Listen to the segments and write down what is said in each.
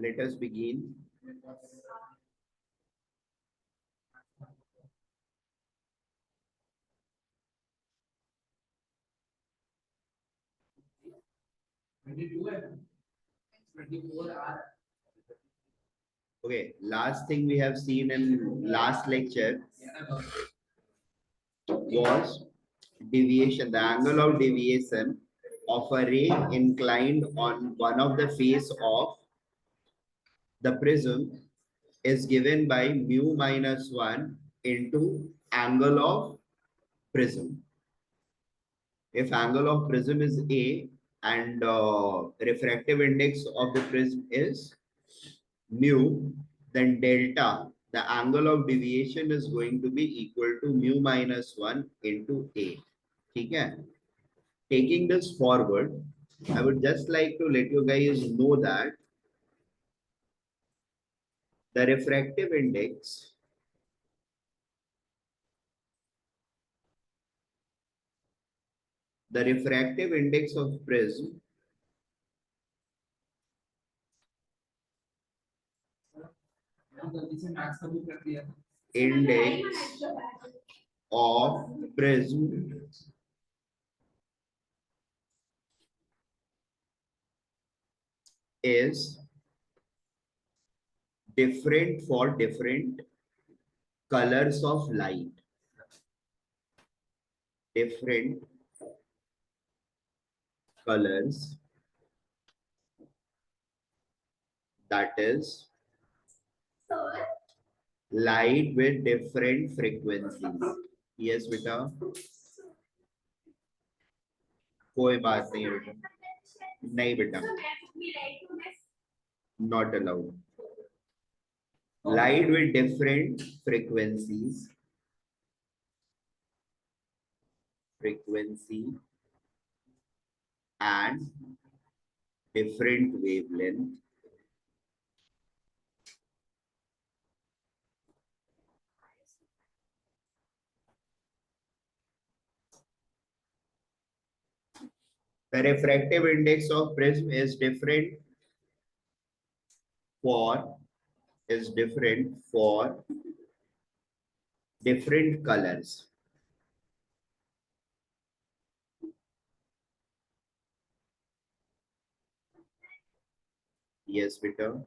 Let us begin. Okay, last thing we have seen in last lecture was deviation, the angle of deviation of a ray inclined on one of the face of the prism is given by mu minus 1 into angle of prism. If angle of prism is A and refractive index of the prism is mu, then delta, the angle of deviation is going to be equal to mu minus 1 into A. Okay? Taking this forward, I would just like to let you guys know that the refractive index of prism index of prism is different for different colors of light. Different colors, that is light with different frequencies. Yes beta, कोई बात नहीं है बेटा, नहीं बेटा, not allowed. Light with different frequencies, and different wavelength the refractive index of prism is different for different colors. Yes beta.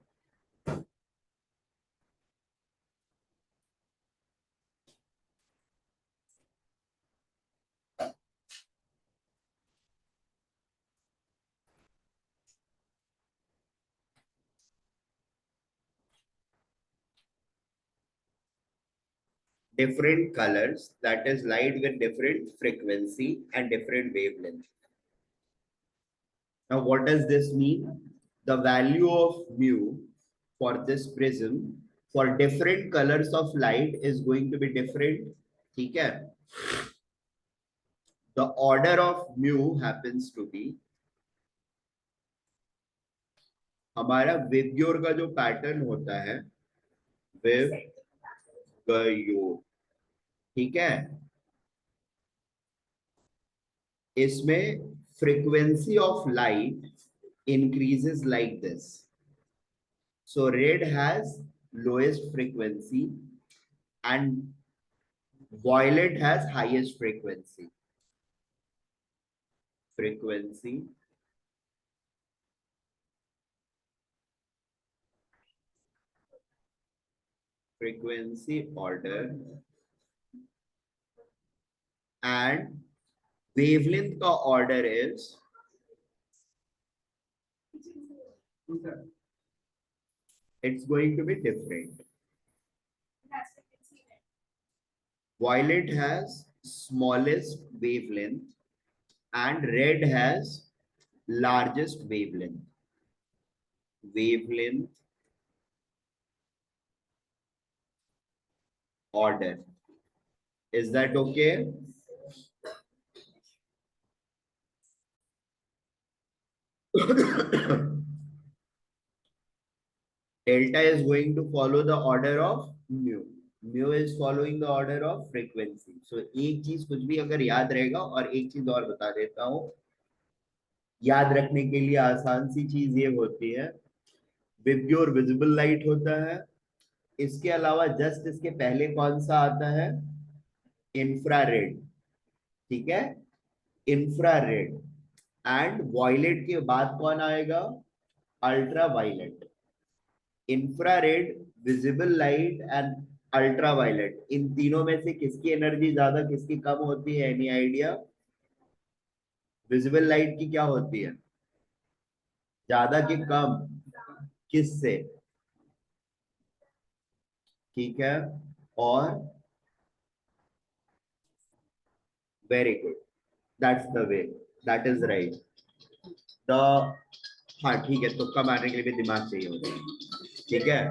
Different colors, that is light with different frequency and different wavelength. Now what does this mean? The value of mu for this prism for different colors of light is going to be different. Okay? The order of mu happens to be, हमारा VIBGYOR का जो pattern होता है VIBGYOR, ठीक है, इसमें frequency of light increases like this. So red has lowest frequency and violet has highest frequency. Frequency order and wavelength का order is it's going to be different. Violet has smallest wavelength and red has largest wavelength. Order. Is that okay? Delta is going to follow the order of mu. Mu is following the order of frequency. So एक चीज कुछ भी अगर याद रहेगा, और एक चीज और बता देता हूँ याद रखने के लिए आसान सी चीज ये होती है, विबग्योर विजिबल लाइट होता है। इसके अलावा जस्ट इसके पहले कौन सा आता है? इंफ्रारेड। ठीक है, इंफ्रारेड। एंड वॉयलेट के बाद कौन आएगा? Ultra violet. Infrared, visible light and ultra violet, इन तीनों में से किसकी एनर्जी ज्यादा किसकी कम होती है? Any idea? विजिबल लाइट की क्या होती है? ज्यादा कि कम? किससे? ठीक है, और very good, that's the way, that is right. The हाँ ठीक है, तुक्का मारने के लिए भी दिमाग चाहिए होता है। ठीक है,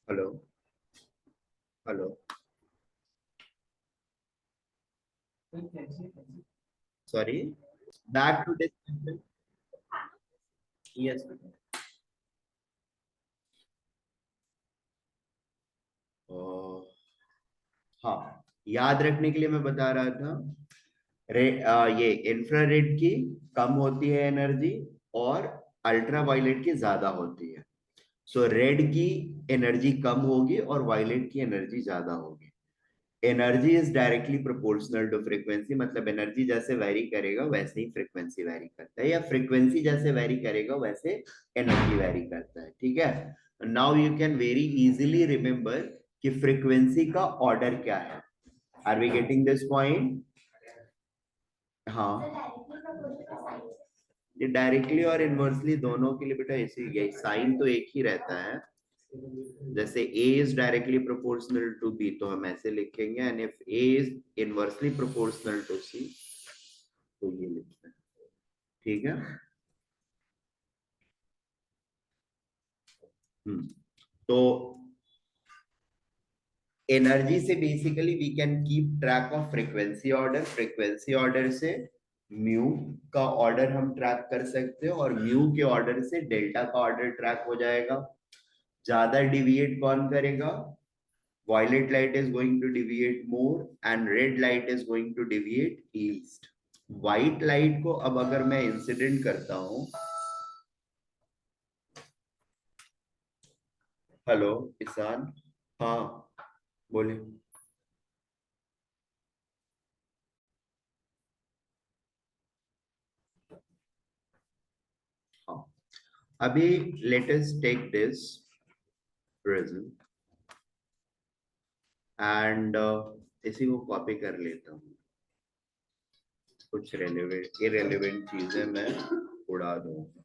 hello, hello, sorry, back to discussion. Yes, हाँ, याद रखने के लिए मैं बता रहा था, ये इंफ्रारेड की कम होती है एनर्जी और अल्ट्रा वायलेट की ज्यादा होती है। सो रेड की एनर्जी कम होगी और वायलेट की एनर्जी ज्यादा होगी। Energy is directly proportional to frequency, मतलब एनर्जी जैसे वेरी करेगा वैसे ही फ्रीक्वेंसी वेरी करता है, या फ्रीक्वेंसी जैसे वेरी करेगा वैसे एनर्जी वेरी करता है। ठीक है, now you can very easily remember कि फ्रीक्वेंसी का ऑर्डर क्या है। Are we getting this point? हाँ, ये डायरेक्टली और इनवर्सली दोनों के लिए बेटा ऐसे ही, साइन तो एक ही रहता है। जैसे a is directly proportional to b तो हम ऐसे लिखेंगे, and if a is inversely proportional to c तो ये लिखते हैं। ठीक है, तो एनर्जी से basically we can keep track of frequency order. Frequency order से म्यू का ऑर्डर हम ट्रैक कर सकते हैं, और म्यू के ऑर्डर से डेल्टा का ऑर्डर ट्रैक हो जाएगा। ज्यादा डिविएट कौन करेगा? Violet light is going to deviate more and red light is going to deviate least. White light को अब अगर मैं इंसिडेंट करता हूं, हेलो किसान, हाँ बोले। हाँ, अभी let us take this prism and इसी को कॉपी कर लेता हूँ। कुछ रेलेवेंट इरेलेवेंट चीजें मैं उड़ा दूंगा।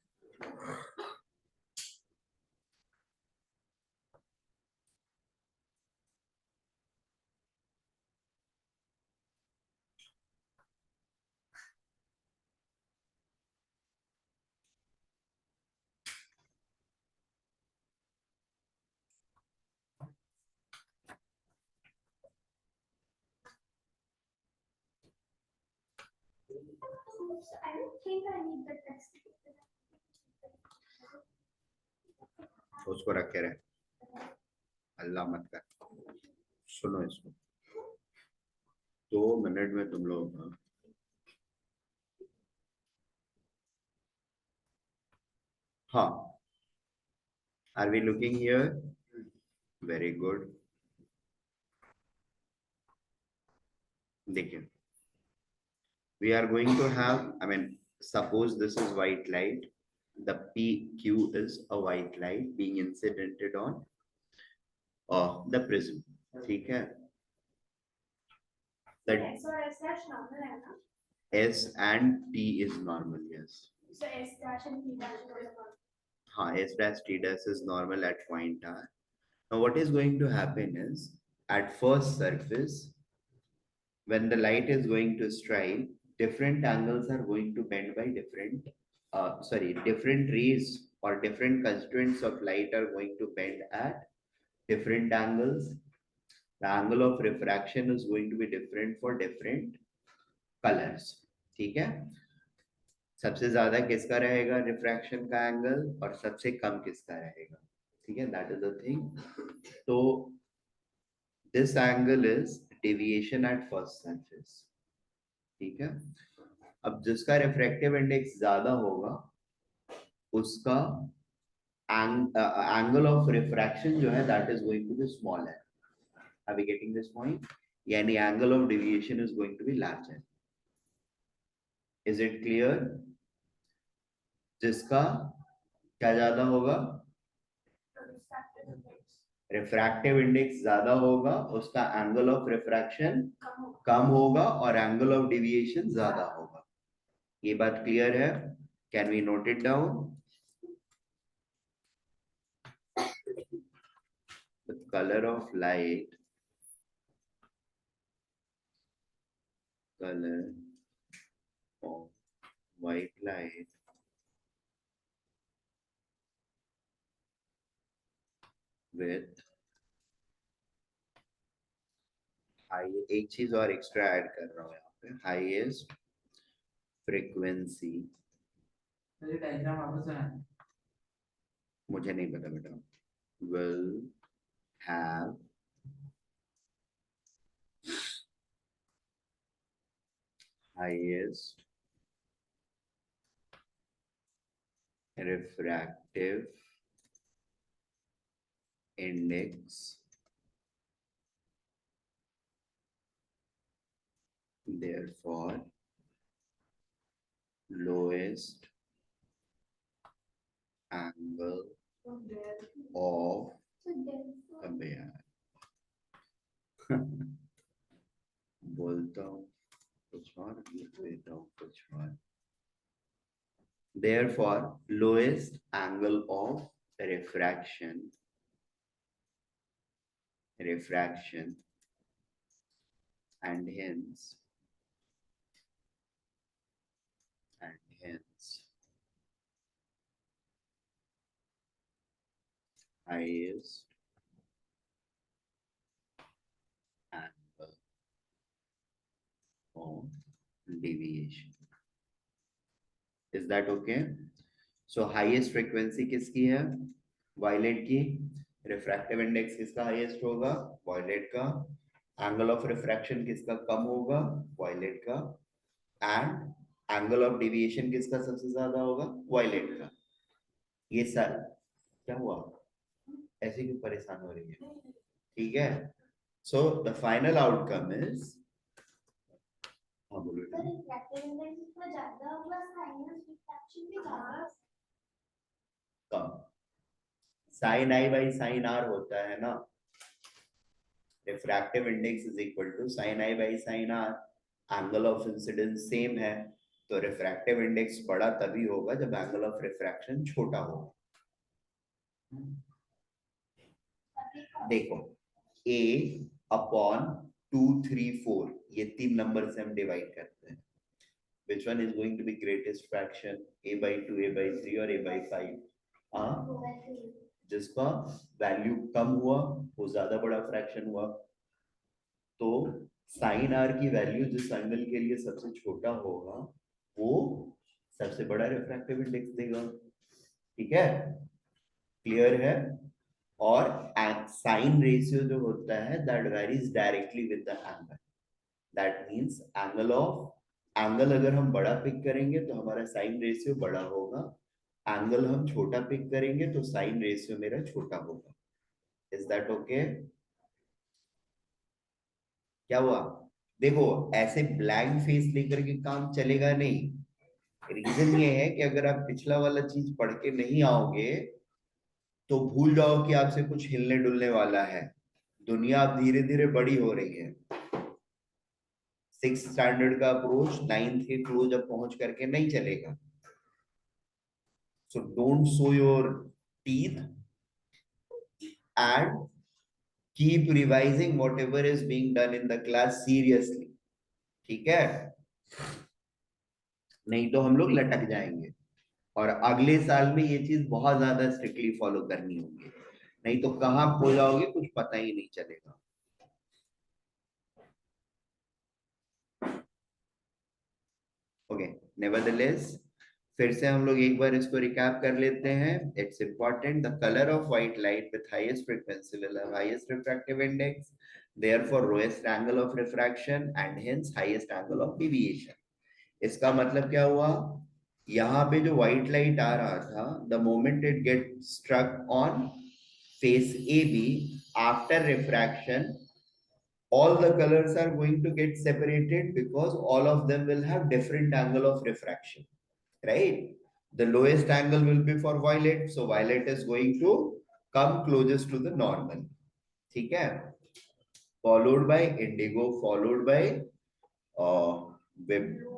I don't think I need the text. उसको रख के रहे, अल्लाह मत कर। सुनो इसको, 2 मिनट में तुम लोग, हाँ, are we looking here? Very good. देखिए, we are going to have, I mean, suppose this is white light, the PQ is a white light being incidented on the prism. ठीक है, that So S dash normal है ना? S and T is normal, yes. So S dash and T dash is normal. हाँ, S dash T dash is normal at point R. Now what is going to happen is, at first surface, when the light is going to strike, different angles are going to bend by different rays or different constituents of light are going to bend at different angles. The angle of refraction is going to be different for different colors. ठीक है, सबसे ज्यादा किसका रहेगा refraction का angle, और सबसे कम किसका रहेगा? ठीक है, दैट इज द थिंग। तो this angle is deviation at first surface. ठीक है, अब जिसका रिफ्रैक्टिव इंडेक्स ज्यादा होगा उसका एंगल ऑफ रिफ्रैक्शन जो है that is going to be smaller. Are we getting this point? यानी angle of deviation is going to be larger. Is it clear? जिसका क्या ज्यादा होगा, रिफ्रैक्टिव इंडेक्स ज्यादा होगा उसका एंगल ऑफ रिफ्रैक्शन कम होगा और एंगल ऑफ डेविएशन ज्यादा होगा. ये बात क्लियर है? Can we note it down? The color of light, color of white light with high, एक चीज और एक्स्ट्रा ऐड कर रहा हूँ यहाँ पे, हाईएस्ट फ्रीक्वेंसी, मुझे नहीं पता बेटा, will have highest refractive index, therefore lowest angle of अबे यार बोलता हूँ कुछ और लिख देता हूँ कुछ और. Therefore lowest angle of refraction and hence highest angle of deviation. Is that okay? So highest frequency किसकी है? Violet की. Refractive index किसका highest होगा? Violet का. Angle of refraction किसका कम होगा? Violet का. And angle of deviation किसका सबसे ज्यादा होगा? Violet का. ये सारे क्या हुआ? ऐसे क्यों परेशान हो रही है? ठीक है. So the final outcome is, हाँ बोलो कम. Sine I by sine R होता है ना. Refractive index is equal to sine I by sine R. Angle of incidence same है तो रिफ्रैक्टिव इंडेक्स बड़ा तभी होगा जब एंगल ऑफ रिफ्रैक्शन छोटा होगा. देखो a अपॉन 2 3 4 ये 3 नंबर से हम डिवाइड करते हैं. Which one is going to be greatest fraction? A by 2, A by 3 और A by 5? जिसका वैल्यू कम हुआ वो ज्यादा बड़ा फ्रैक्शन हुआ. तो साइन आर की वैल्यू जिस एंगल के लिए सबसे छोटा होगा वो सबसे बड़ा रिफ्रैक्टिव इंडेक्स देगा. ठीक है, क्लियर है? और साइन रेशियो जो होता है that varies directly with the angle. That means angle अगर हम बड़ा पिक करेंगे तो हमारा साइन रेशियो बड़ा होगा. एंगल हम छोटा पिक करेंगे तो साइन रेशियो मेरा छोटा होगा. Is that okay? क्या हुआ? देखो ऐसे ब्लैंक फेस लेकर के काम चलेगा नहीं. रीजन ये है कि अगर आप पिछला वाला चीज पढ़ के नहीं आओगे तो भूल जाओ कि आपसे कुछ हिलने डुलने वाला है. दुनिया अब धीरे धीरे बड़ी हो रही है. 6th स्टैंडर्ड का अप्रोच 9th के क्लोज अप पहुंच करके नहीं चलेगा. So don't show your teeth and keep revising whatever is being done in the class seriously. ठीक है? नहीं तो हम लोग लटक जाएंगे और अगले साल में ये चीज बहुत ज्यादा स्ट्रिक्टली फॉलो करनी होगी. नहीं तो कहां खो जाओगे कुछ पता ही नहीं चलेगा. ओके, नेवरदलेस फिर से हम लोग एक बार इसको रिकैप कर लेते हैं. It's important. The colour of white light with highest frequency will have highest refractive index. therefore lowest angle of refraction and hence highest angle of deviation. इसका मतलब क्या हुआ, यहाँ पे जो व्हाइट लाइट आ रहा था, the moment it get struck on face AB after refraction, all the colors are going to get separated because all of them will have different angle of refraction, right? The lowest angle will be for violet, so violet is going to come closest to the normal. ठीक है? Followed by indigo, followed by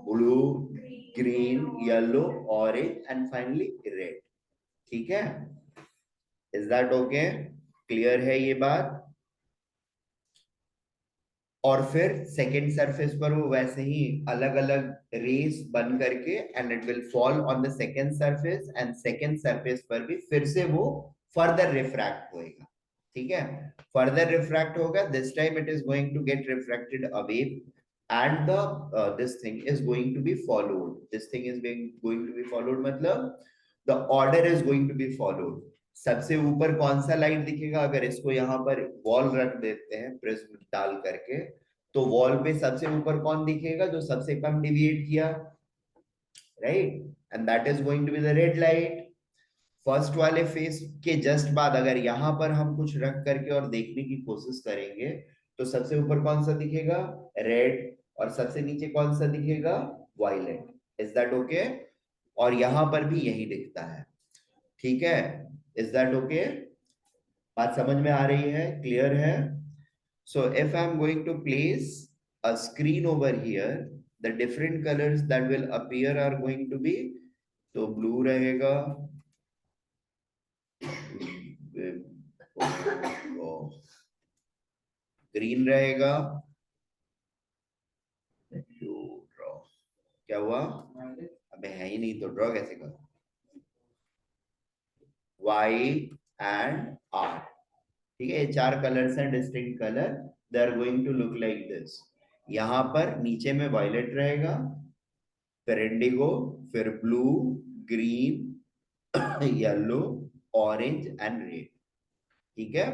blue, green, yellow, orange, and finally red. ठीक है? Is that okay? Clear है ये बात? और फिर second surface पर वो वैसे ही अलग अलग रेस बन करके and it will fall on the second surface and second surface पर भी फिर से वो फर्दर रिफ्रैक्ट होएगा. ठीक है, फर्दर रिफ्रैक्ट होगा. This time it is going to get refracted away and the this thing is going to be followed. This thing is going to be followed मतलब the order is going to be followed. सबसे ऊपर कौन सा light दिखेगा, अगर इसको यहाँ पर वॉल रख देते हैं प्रिज्म डाल करके, तो वॉल पे सबसे ऊपर कौन दिखेगा, जो सबसे कम डिविएट किया, right? And that is going to be the red light. First वाले फेस के जस्ट बाद अगर यहाँ पर हम कुछ रख करके और देखने की कोशिश करेंगे तो सबसे ऊपर कौन सा दिखेगा, रेड, और सबसे नीचे कौन सा दिखेगा, वायलेट. Is that okay? और यहाँ पर भी यही दिखता है. ठीक है, इज दैट ओके? बात समझ में आ रही है, क्लियर है? So if I am going to place a screen over here, the different colors that will appear are going to be, तो blue रहेगा, ग्रीन रहेगा, ड्रॉ, क्या हुआ, अबे है ही नहीं तो ड्रॉ कैसे करूं, Y and R. ठीक है, ये चार कलर्स हैं, distinct colour. They are going to look like this. यहाँ पर नीचे में वायलेट रहेगा, फिर इंडिगो, फिर blue, green, yellow, orange and red. ठीक है,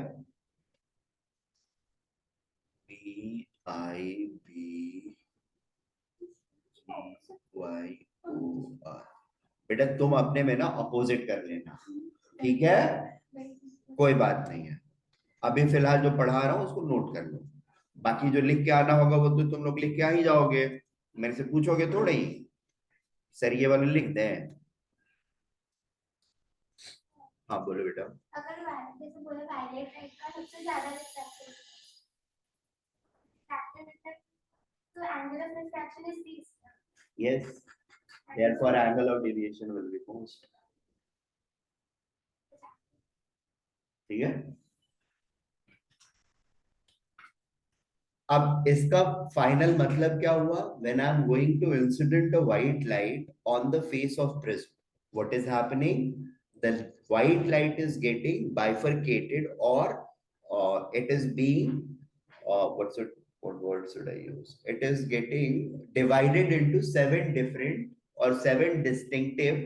BIBGYOR. बेटा तुम अपने में ना अपोजिट कर लेना, ठीक है? कोई बात नहीं है, अभी फिलहाल जो पढ़ा रहा हूं उसको नोट कर लो. बाकी जो लिख के आना होगा वो तो तुम लोग लिख के आ ही जाओगे, मेरे से पूछोगे थोड़े ही, सर ये वाले लिख दें. हाँ बोलो बेटा. अगर जैसे बोले वायलेट लाइट का सबसे ज्यादा रिफ्रैक्शन तो angle of refraction is this. Yes, therefore angle of deviation will be constant. ठीक है, अब इसका फाइनल मतलब क्या हुआ, when I am going to incident a white light on the face of prism, what is happening, the white light is getting bifurcated or it is being what word should I use, it is getting divided into 7 different or 7 distinctive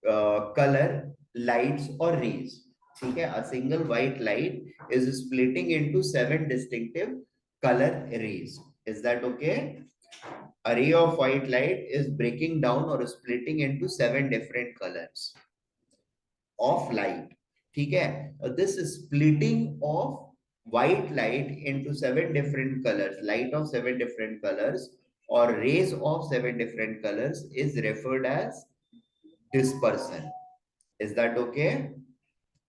color lights or rays. ठीक है, a single white light is splitting into 7 distinctive color rays. Is that okay? A ray of white light is breaking down or splitting into 7 different colors of light. ठीक है, this splitting of white light into 7 different colors, light of 7 different colors or rays of 7 different colors is referred as dispersion. Is that okay?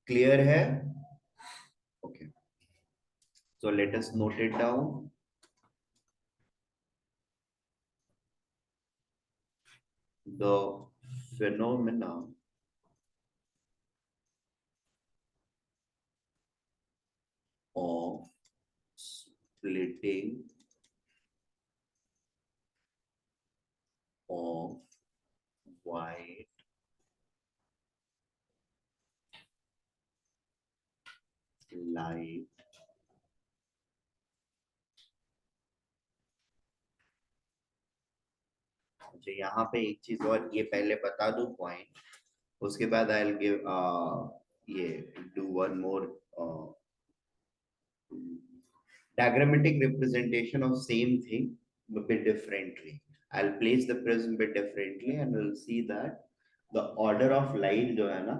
Clear है? Okay. So let us note it down. The phenomena of splitting of white light मुझे यहाँ पे एक चीज और ये पहले बता दूं पॉइंट, उसके बाद आई विल गिव ये do one more Diagrammatic representation of same thing, a bit differently. I'll place the prism bit differently and we'll see that the order of light जो है ना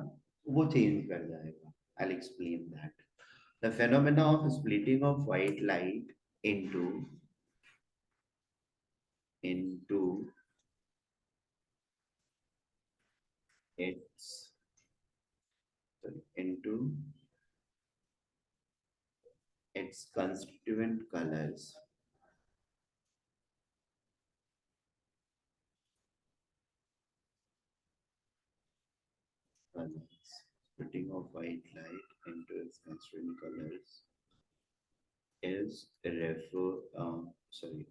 वो change कर जाएगा. I'll explain that. The phenomena of splitting of white light into its into its constituent colors. Splitting of white light into its constituent colors is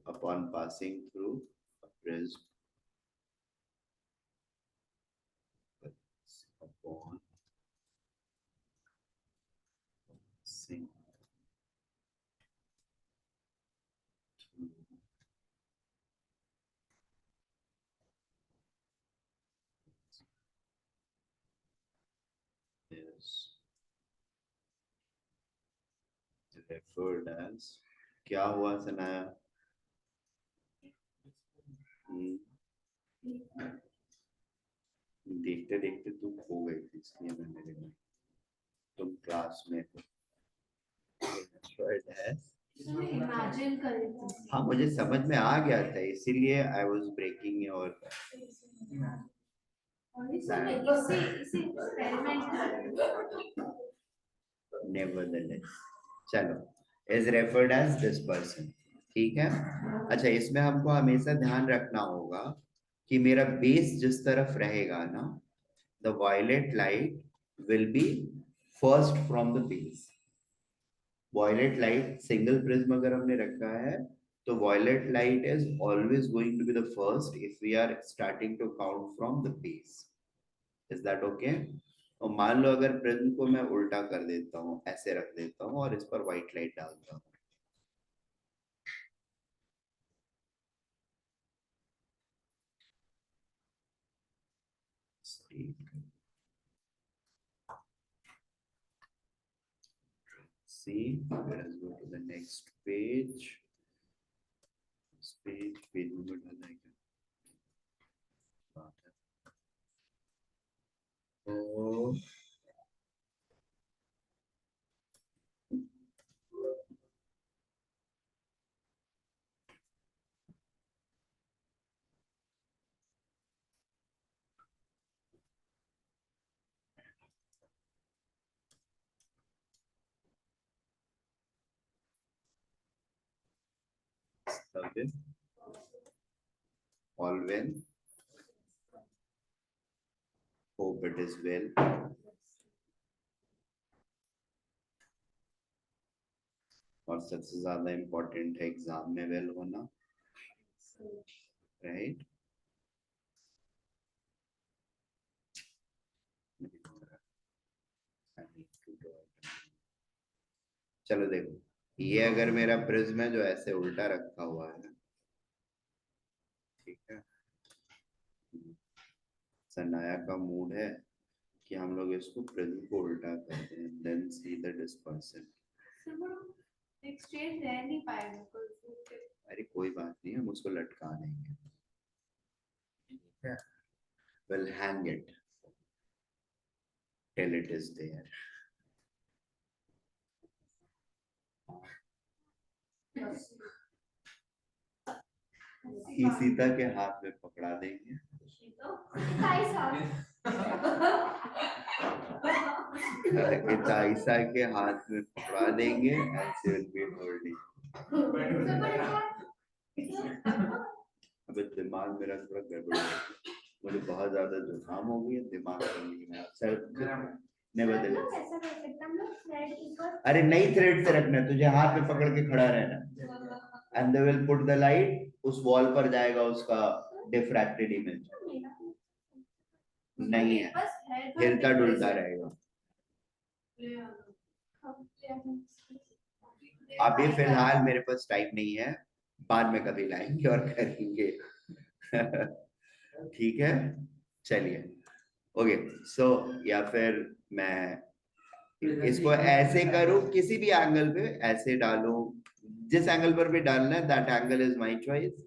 upon passing through a prism upon passing through is referred as क्या हुआ सनाया? देखते देखते तू खो गई थी इसलिए मैं मेरे में तुम क्लास में referred as इमेजिन कर रही थी। हाँ मुझे समझ में आ गया था इसीलिए आई वाज ब्रेकिंग योर और इसे एक्सपेरिमेंट कर रही हूँ। nevertheless चलो is referred as this person. ठीक है. अच्छा इसमें हमको हमेशा ध्यान रखना होगा कि मेरा बेस जिस तरफ रहेगा ना the violet light will be first from the base. Violet light single prism अगर हमने रखा है तो violet light is always going to be the first if we are starting to count from the base. Is that okay? और मान लो अगर prism को मैं उल्टा कर देता हूँ ऐसे रख देता हूँ और इस पर व्हाइट लाइट डालता हूँ see let us go to the next page. This page number डालना है क्या? तो okay. All well. Hope it is well. और सबसे ज्यादा इम्पोर्टेंट है एग्जाम में वेल होना राइट चलो देखो ये अगर मेरा प्रिज्म है जो ऐसे उल्टा रखा हुआ है ठीक है सनाया का मूड है कि हम लोग इसको प्रिज्म को उल्टा करते हैं then see the dispersion exchange रह नहीं पाएगा अरे कोई बात नहीं हम उसको लटका देंगे ठीक है we'll hang it till it is there Sita के हाथ में पकड़ा देंगे इताइसा के हाथ में पकड़ा देंगे and she will be holding अबे दिमाग मेरा थोड़ा गड़बड़ है मुझे बहुत ज्यादा जुकाम हो गई है दिमाग में सर नेवरदलेस अरे नई थ्रेड से रखना तुझे हाथ में पकड़ के खड़ा रहना and they will put the light उस वॉल पर जाएगा उसका डिफ्रैक्टेड इमेज नहीं है हिलता डुलता रहेगा अभी फिलहाल मेरे पास टाइम नहीं है बाद में कभी लाएंगे और करेंगे ठीक है चलिए ओके सो या फिर मैं इसको ऐसे करूं किसी भी एंगल पे ऐसे डालूं जिस एंगल पर भी डालना है, that angle is my choice.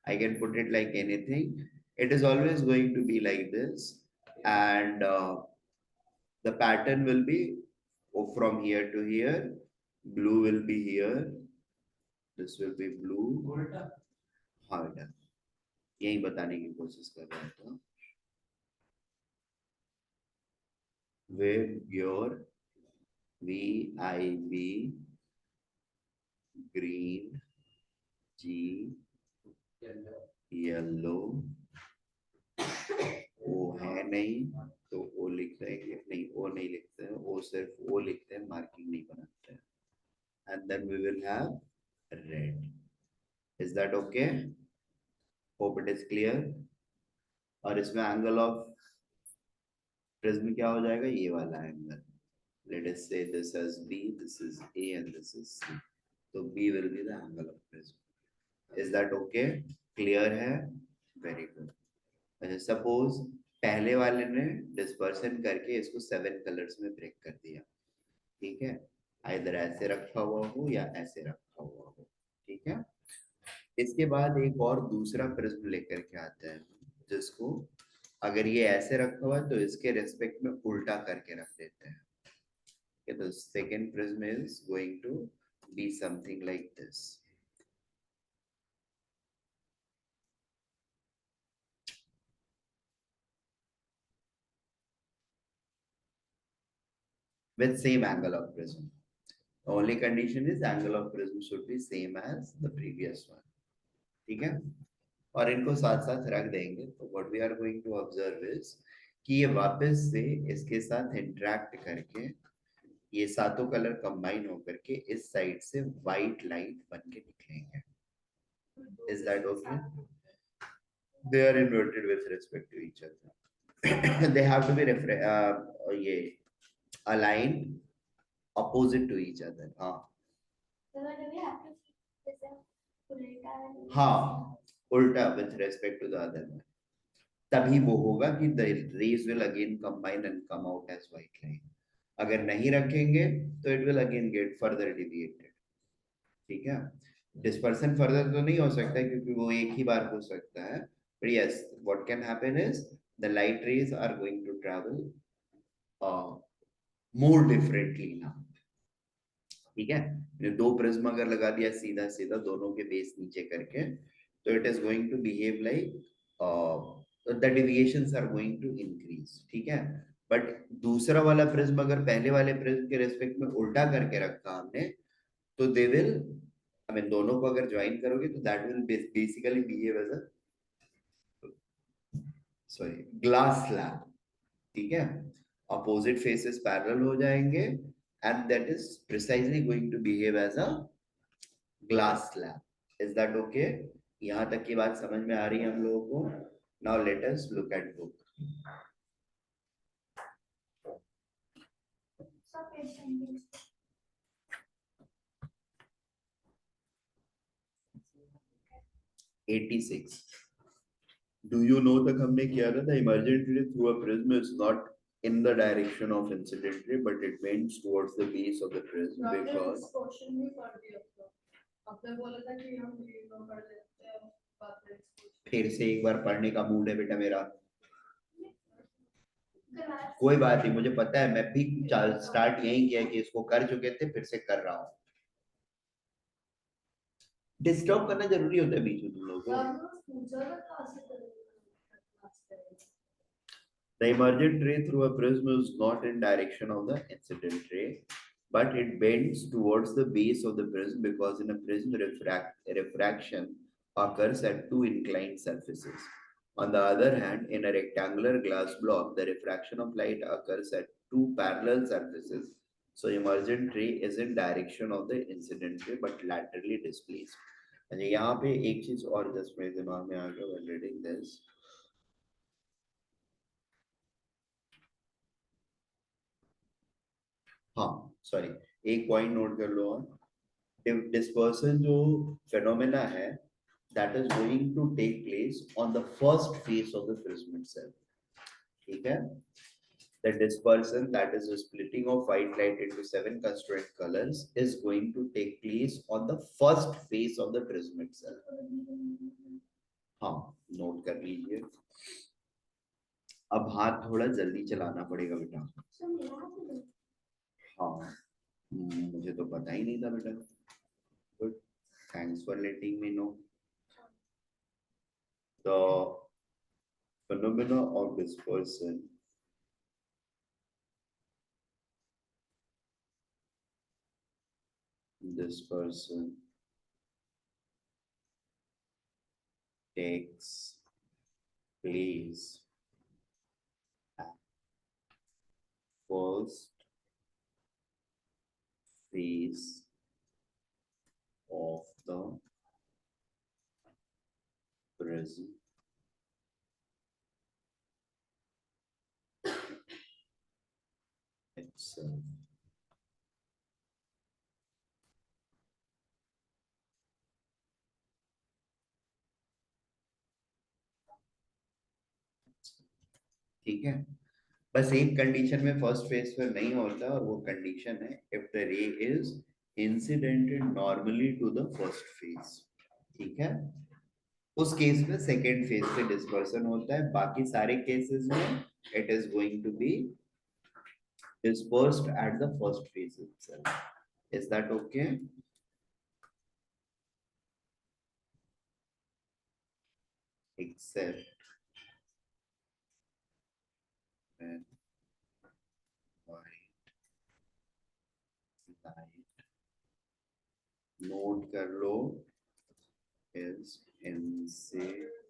I can put it like anything. It is always going to be like this, and the pattern will be from here to here. Blue will be here. This will be blue. हाँ बेटा, यही बताने की कोशिश कर रहा था. With your VIB green, G yellow, O है नहीं तो O लिख देंगे, नहीं O नहीं लिखते हैं, O सिर्फ O लिखते हैं, मार्किंग नहीं बनाते हैं. And then we will have red. Is that okay? Hope it is clear. और इसमें एंगल ऑफ प्रिज्म क्या हो जाएगा, ये वाला angle. Let us say this as B, this is A, and this is C. So B will be the angle of prism. Is that okay? Clear है? Very good. Suppose पहले वाले ने dispersion करके इसको 7 कलर्स में break कर दिया, ठीक है, इधर ऐसे रखा हुआ हो या ऐसे रखा हुआ हो, ठीक है. इसके बाद एक और दूसरा प्रिज्म लेकर के आते हैं, जिसको अगर ये ऐसे रखा हुआ है तो इसके रेस्पेक्ट में उल्टा करके रख देते हैं. The second prism is going to be something like this. With same angle of prism. The only condition is angle of prism should be same as the previous one. ठीक है, और इनको साथ साथ रख देंगे. तो what we are going to observe is कि ये वापस से इसके साथ इंटरेक्ट करके ये सातों कलर कंबाइन होकर के इस साइड से व्हाइट लाइट बन के निकलेंगे. Is that okay? They are inverted with respect to each other. They have to be ये aligned opposite to each other. हाँ. So do we have to keep this ulta? हाँ, उल्टा with respect to the other one. तभी वो होगा कि the rays will again combine and come out as white line. अगर नहीं रखेंगे तो it will again get further deviated. ठीक है, dispersion further तो नहीं हो सकता क्योंकि वो एक ही बार हो सकता है. But yes, what can happen is the light rays are going to travel more differently now. ठीक है, दो प्रिज्म अगर लगा दिया सीधा सीधा दोनों के बेस नीचे करके, तो it is going to behave like the deviations are going to increase. ठीक है, बट दूसरा वाला प्रिज्म अगर पहले वाले प्रिज्म के रेस्पेक्ट में उल्टा करके रखा हमने, तो दे विल, आई मीन दोनों को अगर ज्वाइन करोगे तो that will basically behave as a glass slab. ठीक है, अपोजिट फेसेस पैरेलल हो जाएंगे and that is precisely going to behave as a glass slab. Is that okay? यहाँ तक की बात समझ में आ रही है हम लोगों को? Now let us look at book. (86) Do you know तक हमने किया था the emergent ray through a prism is not in the direction of incident ray but it bends towards the base of the prism because फिर से एक बार पढ़ने का mood है बेटा मेरा. कोई बात नहीं, मुझे पता है, मैं भी स्टार्ट यही किया कि इसको कर चुके थे, फिर से कर रहा हूँ. डिस्टर्ब करना जरूरी होता है बीच में तुम लोगों को. The emergent ray through a prism is not in direction of the incident ray, but it bends towards the base of the prism because in a prism refraction occurs at two inclined surfaces. On the other hand, in a rectangular glass block, the refraction of light occurs at two parallel surfaces. So emergent ray is in direction of the incident ray but laterally displaced. And यहाँ पे एक चीज और just मेरे दिमाग में आ गया while reading this. हाँ सॉरी, एक पॉइंट नोट कर लो. डिस्पर्सन जो फेनोमेना है that is going to take place on the first face of the prism itself. ठीक है, The dispersion, that is the splitting of white light into seven constituent colors, is going to take place on the first face of the prism itself. हाँ, note कर लीजिए. अब हाथ थोड़ा जल्दी चलाना पड़ेगा बेटा. So मेरा हाथ में हाँ, मुझे तो पता ही नहीं था बेटा. Good. Thanks for letting me know. The phenomena of dispersion takes place at first phase of the prism itself. ठीक है. बस एक कंडीशन में फर्स्ट फेज पर नहीं होता और वो कंडीशन है if the ray is incidented normally to the first phase. ठीक है. उस केस में सेकेंड फेज पे डिस्पर्सन होता है. बाकी सारे केसेस में it is going to be dispersed at the first phase itself. Is that okay? Except when white light, note कर लो, is incidented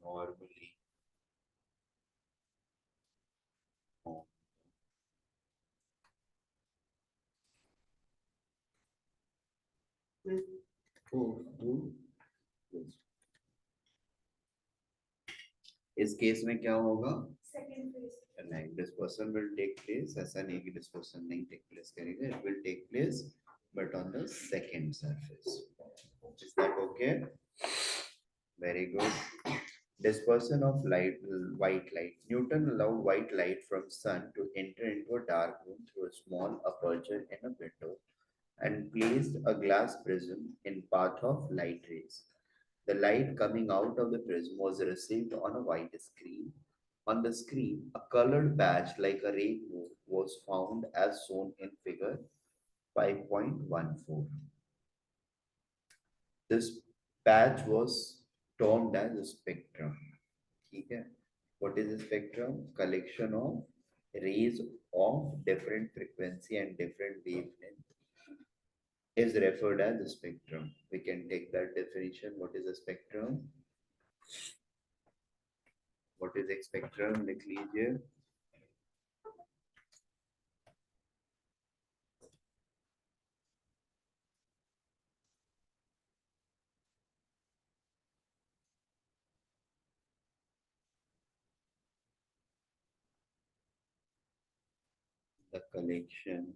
normally on to इस केस में क्या होगा? second phase. Like dispersion will take place. ऐसा नहीं कि dispersion नहीं take place करेगा. It will take place, but on the second surface. Is that okay? Very good. Dispersion of light, white light. Newton allowed white light from sun to enter into a dark room through a small aperture in a window and placed a glass prism in path of light rays. The light coming out of the prism was received on a white screen. On the screen, a colored patch like a rainbow was found as shown in figure 5.14. This patch was termed as a spectrum. ठीक है? What is a spectrum? Collection of rays of different frequency and different wavelength is referred as a spectrum. We can take that definition. What is a spectrum? What is a spectrum? लिख लीजिए. The collection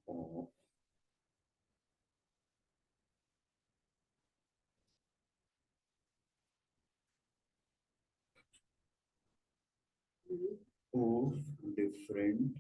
of different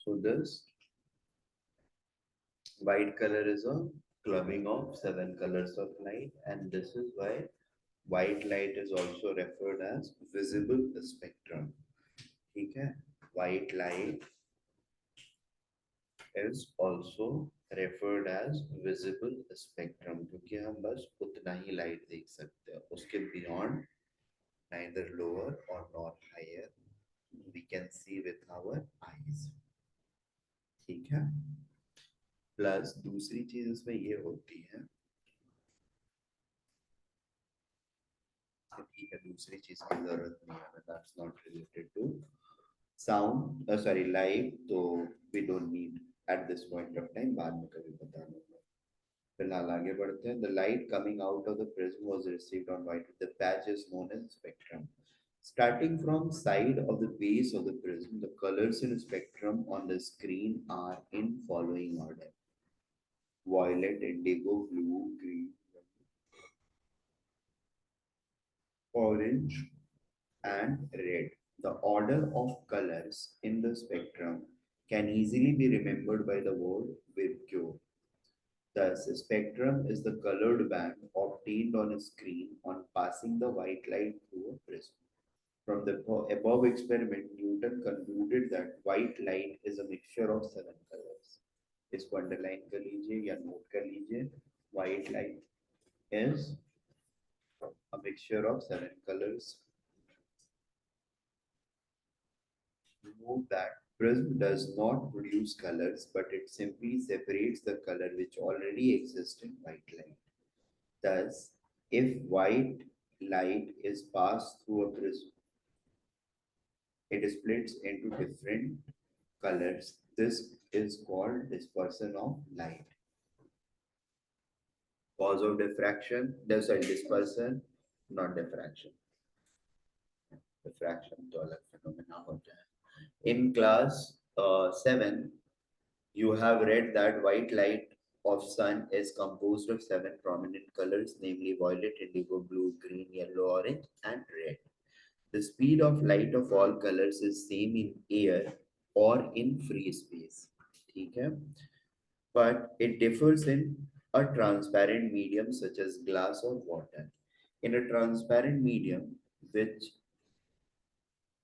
So this white color is a clubbing of 7 colors of light, and this is why white light is also referred as visible spectrum. Okay, white light is also referred as visible spectrum क्योंकि हम बस उतना ही light देख सकते हैं उसके beyond neither lower or not higher we can see with our eyes. ठीक है प्लस दूसरी चीज इसमें ये होती है ठीक है दूसरी चीज की जरूरत नहीं है that's not related to sound sorry light तो we don't need at this point of time बाद में कभी बता दूंगा फिलहाल आगे बढ़ते हैं the light coming out of the prism was received on white the patch is known as spectrum starting from side of the base of the prism the colors in spectrum on the screen are in following order violet indigo blue green orange and red. The order of colors in the spectrum can easily be remembered by the word Vibgyo. Thus, a spectrum is the colored band obtained on a screen on passing the white light through a prism. From the above experiment, Newton concluded that white light is a mixture of 7 colors. इसको underline कर लीजिए या note कर लीजिए. White light is a mixture of 7 colors. Note that prism does not produce colors, but it simply separates the color which already exists in white light. Thus, if white light is passed through a prism, it splits into different colors. This is called dispersion of light. Cause of diffraction, dispersion, not diffraction. Diffraction तो अलग phenomena होता है. In class 7, you have read that white light of sun is composed of 7 prominent colors, namely violet, indigo, blue, green, yellow, orange, and red. The speed of light of all colors is same in air or in free space. Okay? But it differs in a transparent medium such as glass or water. In a transparent medium, which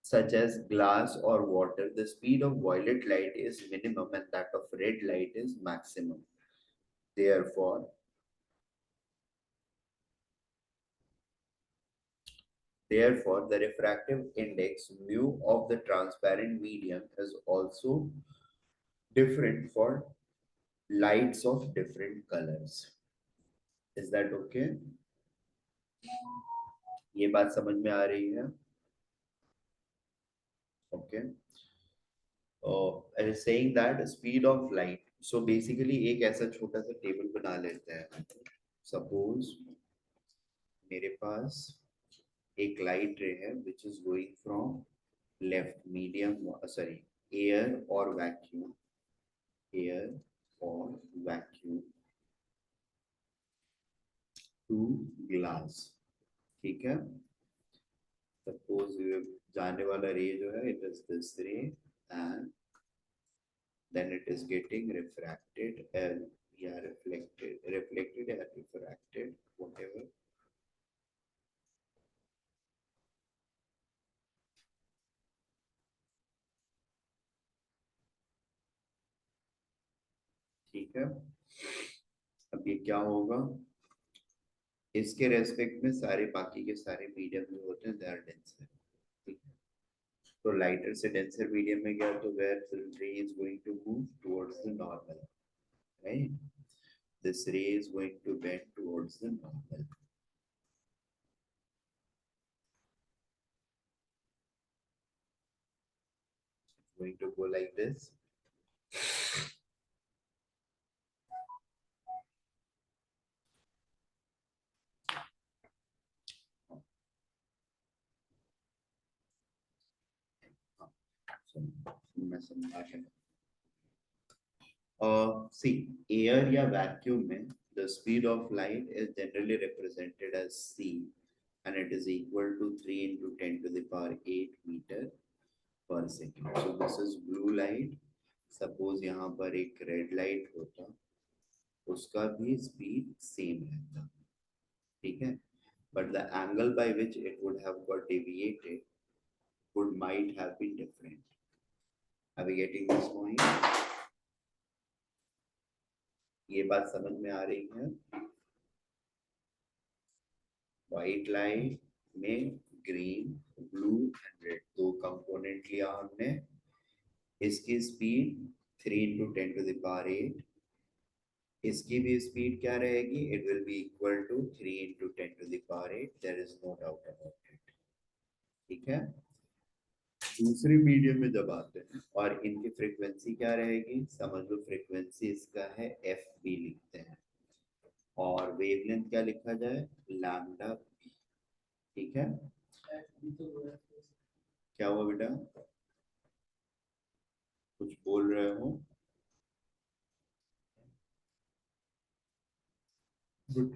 such as glass or water, the speed of violet light is minimum and that of red light is maximum. Therefore, the refractive index mu of the transparent medium is also different for lights of different colors. Is that okay? ये बात समझ में आ रही है? Okay. Saying that speed of light. So basically एक ऐसा छोटा सा टेबल बना लेते हैं. Suppose मेरे पास एक लाइट रे है which is going from left medium sorry air or vacuum to glass ठीक है suppose जाने वाला रे जो है it is this ray and then it is getting refracted yeah reflected or refracted whatever ठीक है अब ये क्या होगा इसके रेस्पेक्ट में सारे बाकी के सारे मीडियम जो होते हैं दे आर डेंसर ठीक है तो लाइटर से डेंसर मीडियम में गया तो where the ray is going to move towards the normal right this ray is going to bend towards the normal it's going to go like this see air या vacuum में the speed of light is generally represented as c and it is equal to 3 into 10 to the power 8 meter per second so this is blue light suppose यहाँ पर एक red light होता, उसका भी speed same रहता, ठीक है, but the angle by which it would have got deviated might have been different. Are we getting this point? ये बात समझ में आ रही है? व्हाइट लाइट में ग्रीन, ब्लू एंड रेड दो कंपोनेंट लिया हमने, इसकी speed 3 into 10 to the power 8, इसकी भी स्पीड क्या रहेगी? It will be equal to 3 into 10 to the power 8, there is no doubt about it, ठीक है। दूसरे मीडियम में जब आते हैं और इनकी फ्रीक्वेंसी क्या रहेगी? समझ लो फ्रीक्वेंसी इसका है एफ बी लिखते हैं, और वेवलेंथ क्या लिखा जाए? लैम्डा बी, ठीक है। क्या हुआ बेटा, कुछ बोल रहे हो? गुड।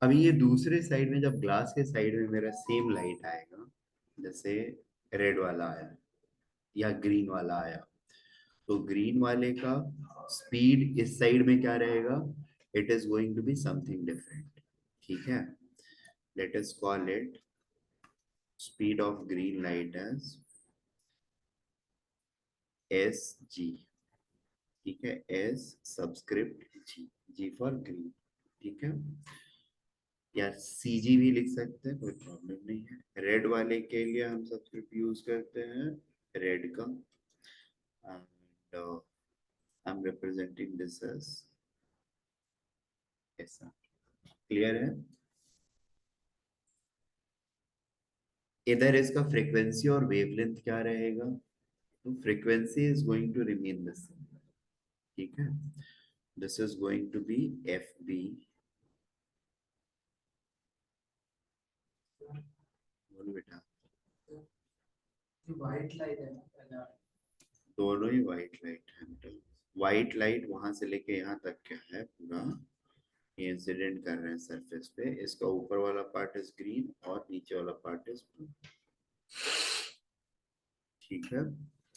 अभी ये दूसरे साइड में, जब ग्लास के साइड में मेरा सेम लाइट आएगा, जैसे रेड वाला आया या ग्रीन वाला आया, तो ग्रीन वाले का स्पीड इस साइड में क्या रहेगा? It is going to be something different, ठीक है। Let us call it speed of green light as S G, ठीक है, S subscript G, G for green, ठीक है, या सी जी भी लिख सकते हैं, कोई प्रॉब्लम नहीं है। रेड वाले के लिए हम सबस्क्रिप्ट यूज करते हैं रेड का, and I am representing this as ऐसा, क्लियर है? इधर इसका फ्रीक्वेंसी और वेवलेंथ क्या रहेगा? तो frequency is going to remain the same, ठीक है, this is going to be F B, बोलो बेटा, व्हाइट लाइट है ना, दोनों ही व्हाइट लाइट है। व्हाइट लाइट वहां से लेके यहाँ तक क्या है, पूरा ये इंसिडेंट कर रहे हैं सरफेस पे, इसका ऊपर वाला पार्ट इज ग्रीन और नीचे वाला पार्ट इज ब्लू, ठीक है,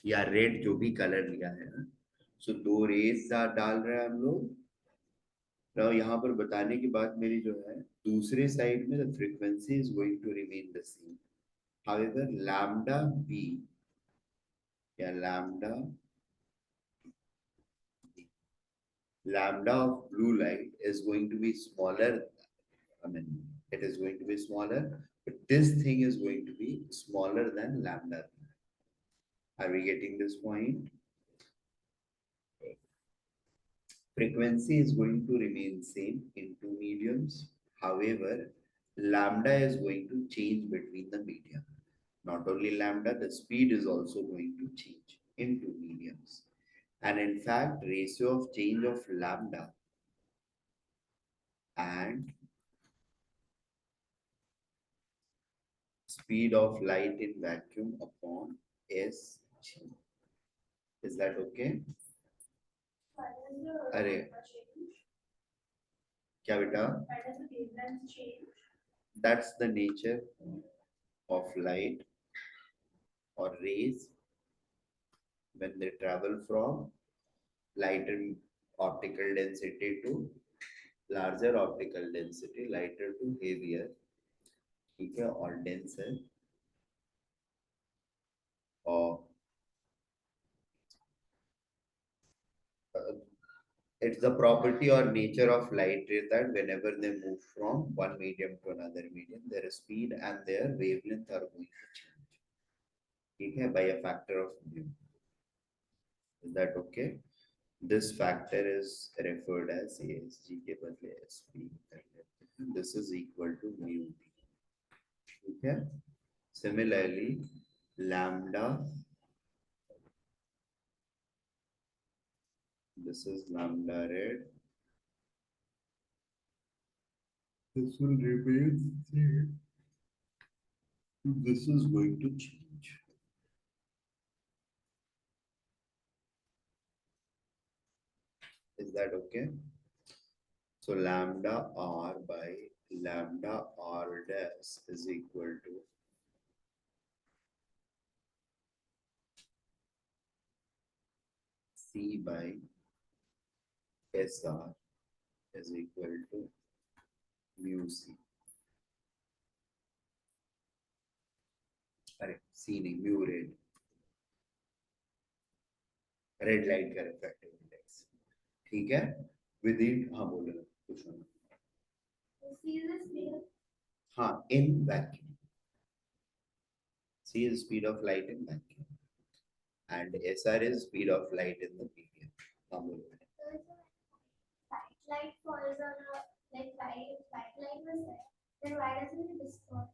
या रेड, जो भी कलर लिया है ना। सो दो रेस डाल रहे हैं हम लोग। तो यहाँ पर बताने की बात मेरी जो है, दूसरे साइड में the frequency is going to remain the same, however lambda b या lambda of blue light is going to be smaller. I mean, it is going to be smaller, but this thing is going to be smaller than lambda. Are we getting this point? Frequency is going to remain same in two mediums. However, lambda is going to change between the medium. Not only lambda, the speed is also going to change in two mediums. And in fact, ratio of change of lambda and speed of light in vacuum upon S G. Is that okay? अरे क्या बेटा? That's the nature of light or rays when they travel from lighter optical density to larger optical density, lighter to heavier, ठीक है, और denser, or uh, it's the property or nature of light ray that whenever they move from one medium to another medium, their speed and their wavelength are going to change. ठीक है, by a factor of mu. Is that okay? This factor is referred as ASG के बदले SP. This is equal to mu b. ठीक है? Similarly, lambda. This is lambda red. This will remain same. This is going to change. Is that okay? So lambda r by lambda r dash is equal to C by SR is equal to mu C. अरे C नहीं, mu red. Red light का refractive index. ठीक है? Within, हाँ बोलो कुछ ना. C is the speed of हाँ, in vacuum. C is speed of light in vacuum. And SR is speed of light in the medium. हाँ बोलो. white light falls on a like white light was there. Then why doesn't it disperse?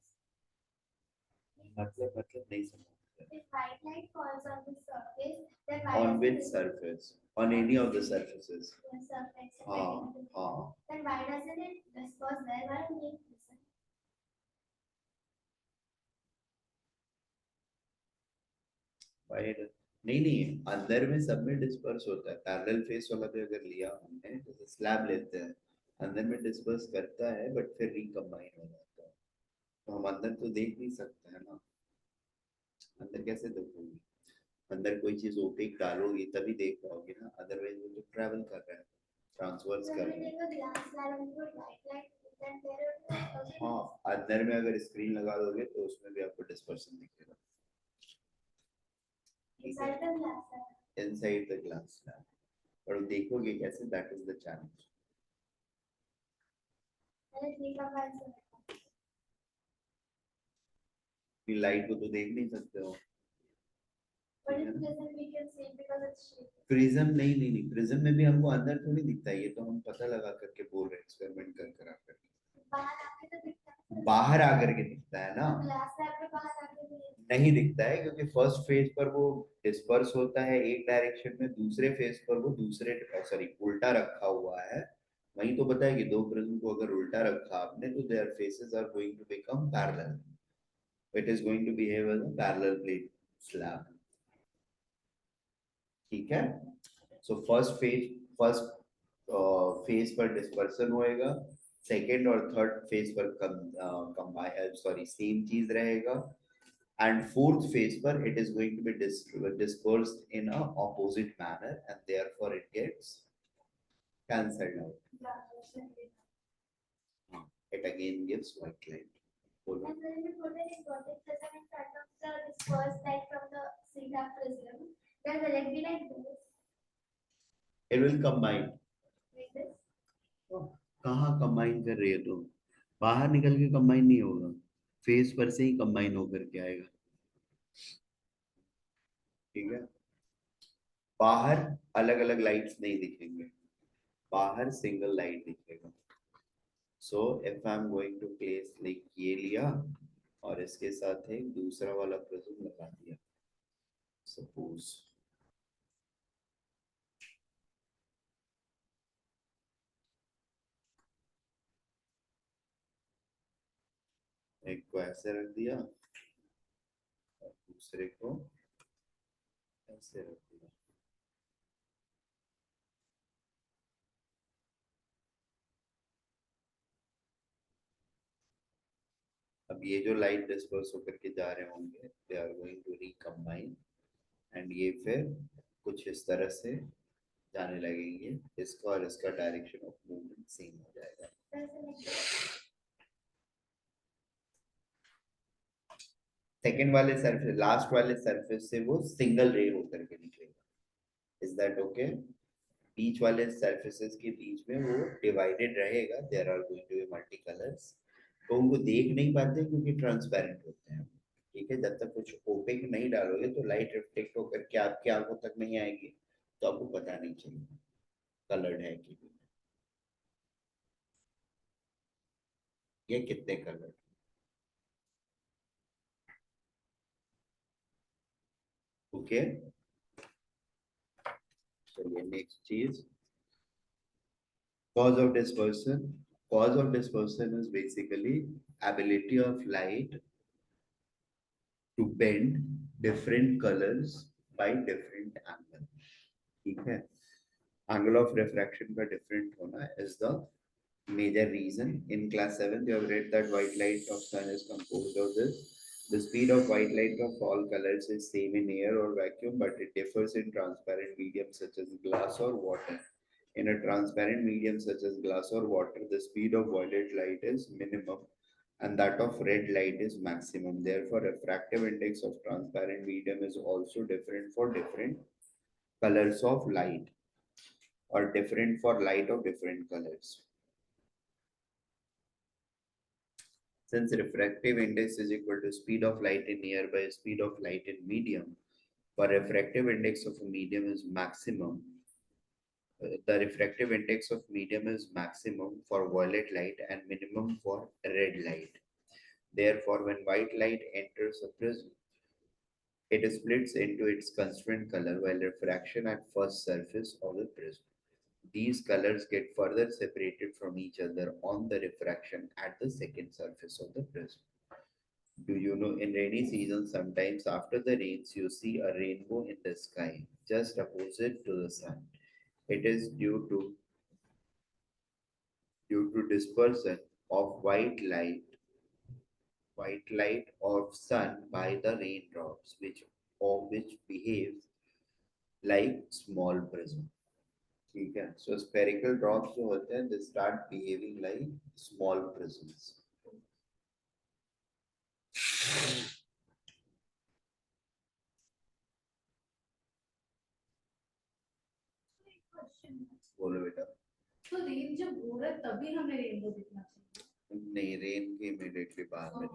मतलब नहीं समझ. If white light falls on the surface, then why On doesn't which it surface? On any of the surfaces. the surface? हाँ, हाँ. Then why doesn't it disperse there? Why don't we listen? नहीं नहीं, अंदर में सब में disperse होता है. पैरेलल फेस वाला भी अगर लिया हमने, जैसे स्लैब लेते हैं, अंदर में डिस्पर्स करता है बट फिर रिकम्बाइन हो जाता है. तो हम अंदर तो देख नहीं सकते हैं ना. अंदर कैसे देखोगे? अंदर कोई चीज ओपेक डालोगी तभी देख पाओगे ना, अदरवाइज वो तो ट्रैवल कर रहा है, ट्रांसवर्स When कर we रहा है. take a glass slab and put white light, then there will be हाँ, अंदर में अगर स्क्रीन लगा दोगे तो उसमें भी आपको डिस्पर्शन दिखेगा. inside the glass slab. Inside the glass slab. पर देखोगे कैसे? That is the challenge. And it recombines the light. Light को तो देख नहीं सकते हो. But in prism we can see because it's shaped. Prism नहीं, प्रिज्म में भी हमको अंदर थोड़ी दिखता है. ये तो हम पता लगा करके बोल रहे हैं, एक्सपेरिमेंट कर करके. बाहर आके तो दिखता है. बाहर आकर के दिखता है ना. ग्लास स्लैब पे बाहर आके भी नहीं दिखता है क्योंकि फर्स्ट फेज पर वो डिस्पर्स होता है एक डायरेक्शन में, दूसरे फेज पर वो दूसरे सॉरी उल्टा रखा हुआ है. वहीं तो बताया कि दो प्रिज्म को अगर उल्टा रखा आपने तो their faces are going to become parallel. It is going to behave as a parallel plate slab. ठीक है? सो फर्स्ट फेज पर डिस्पर्सन होएगा, सेकेंड और थर्ड फेज पर कंबाइन सॉरी सेम चीज रहेगा, and fourth phase पर it is going to be dispersed in a opposite manner and therefore it gets cancelled out. It again gives white light. बोलो. and when we put an inverted prism in front of the dispersed light from the theta prism, then will it be like this? It will combine. Like this? कहाँ combine कर रही है तुम? बाहर निकल के combine नहीं होगा, फेस पर से ही combine होकर के आएगा. ठीक है? बाहर अलग अलग लाइट्स नहीं दिखेंगे, बाहर सिंगल लाइट दिखेगा. So if I am going to place like ये लिया और इसके साथ एक दूसरा वाला प्रिज्म लगा दिया, सपोज एक को ऐसे रख दिया और दूसरे को ऐसे रख दिया. अब अब ये जो लाइट डिस्पर्स होकर के जा रहे होंगे they are going to recombine and ये फिर कुछ इस तरह से जाने लगेंगे, इसका और इसका डायरेक्शन ऑफ मूवमेंट सेम हो जाएगा। सेकेंड वाले सरफेस, लास्ट वाले सरफेस से वो सिंगल रे होकर के निकलेगा। Is that okay? बीच वाले सरफेसेस के बीच में वो डिवाइडेड रहेगा, there are going to be multi colours, तो उनको देख नहीं पाते क्योंकि ट्रांसपेरेंट होते हैं। ठीक है, जब तक कुछ ओपेक नहीं डालोगे तो लाइट रिफ्लेक्ट होकर के आपकी आंखों तक नहीं आएगी, तो आपको पता नहीं चलेगा कलर्ड है कि नहीं। ये कितने कलर? ओके, चलिए नेक्स्ट चीज, cause of dispersion. Cause of dispersion is basically ability of light to bend different colors by different angle. ठीक है, angle of refraction का different होना is the major reason. In class 7 you have read that white light of sun is composed of this. The speed of white light of all colors is same in air or vacuum, but it differs in transparent medium such as glass or water. In a transparent medium such as glass or water, the speed of violet light is minimum and that of red light is maximum. Therefore, refractive index of transparent medium is also different for different colors of light or different for light of different colors. Since refractive index is equal to speed of light in air by speed of light in medium, for refractive index of a medium is maximum, the refractive index of medium is maximum for violet light and minimum for red light. Therefore, when white light enters a prism, it splits into its constituent color while refraction at first surface of the prism. These colors get further separated from each other on the refraction at the second surface of the prism. Do you know in rainy season sometimes after the rains you see a rainbow in the sky just opposite to the sun? It is due to dispersion of white light of sun by the raindrops which behaves like small prism. ठीक है, so spherical drops जो होते हैं they start behaving like small prisms. बोलो बेटा। तो rain जब हो रहा है तभी हमें रेनबो दिखना चाहिए? नहीं, रेन के इमीडिएटली बाद में।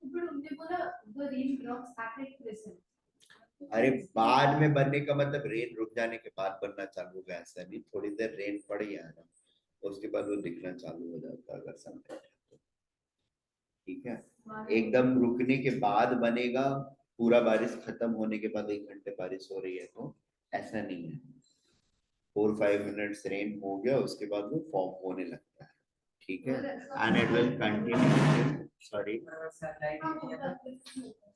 but उनने बोला the rain drops at its present. अरे बाद में बनने का मतलब रेन रुक जाने के बाद बनना चालू होगा, ऐसा नहीं थोड़ी देर रेन पड़ गया ना उसके बाद वो दिखना चालू हो जाता है अगर सनलाइट है तो। ठीक है, एकदम रुकने के बाद बनेगा, पूरा बारिश खत्म होने के बाद 1 घंटे बारिश हो रही है तो ऐसा नहीं है। 4-5 मिनट्स रेन हो गया उसके बाद वो फॉर्म होने लगता है। ठीक है, and it will continue. Sorry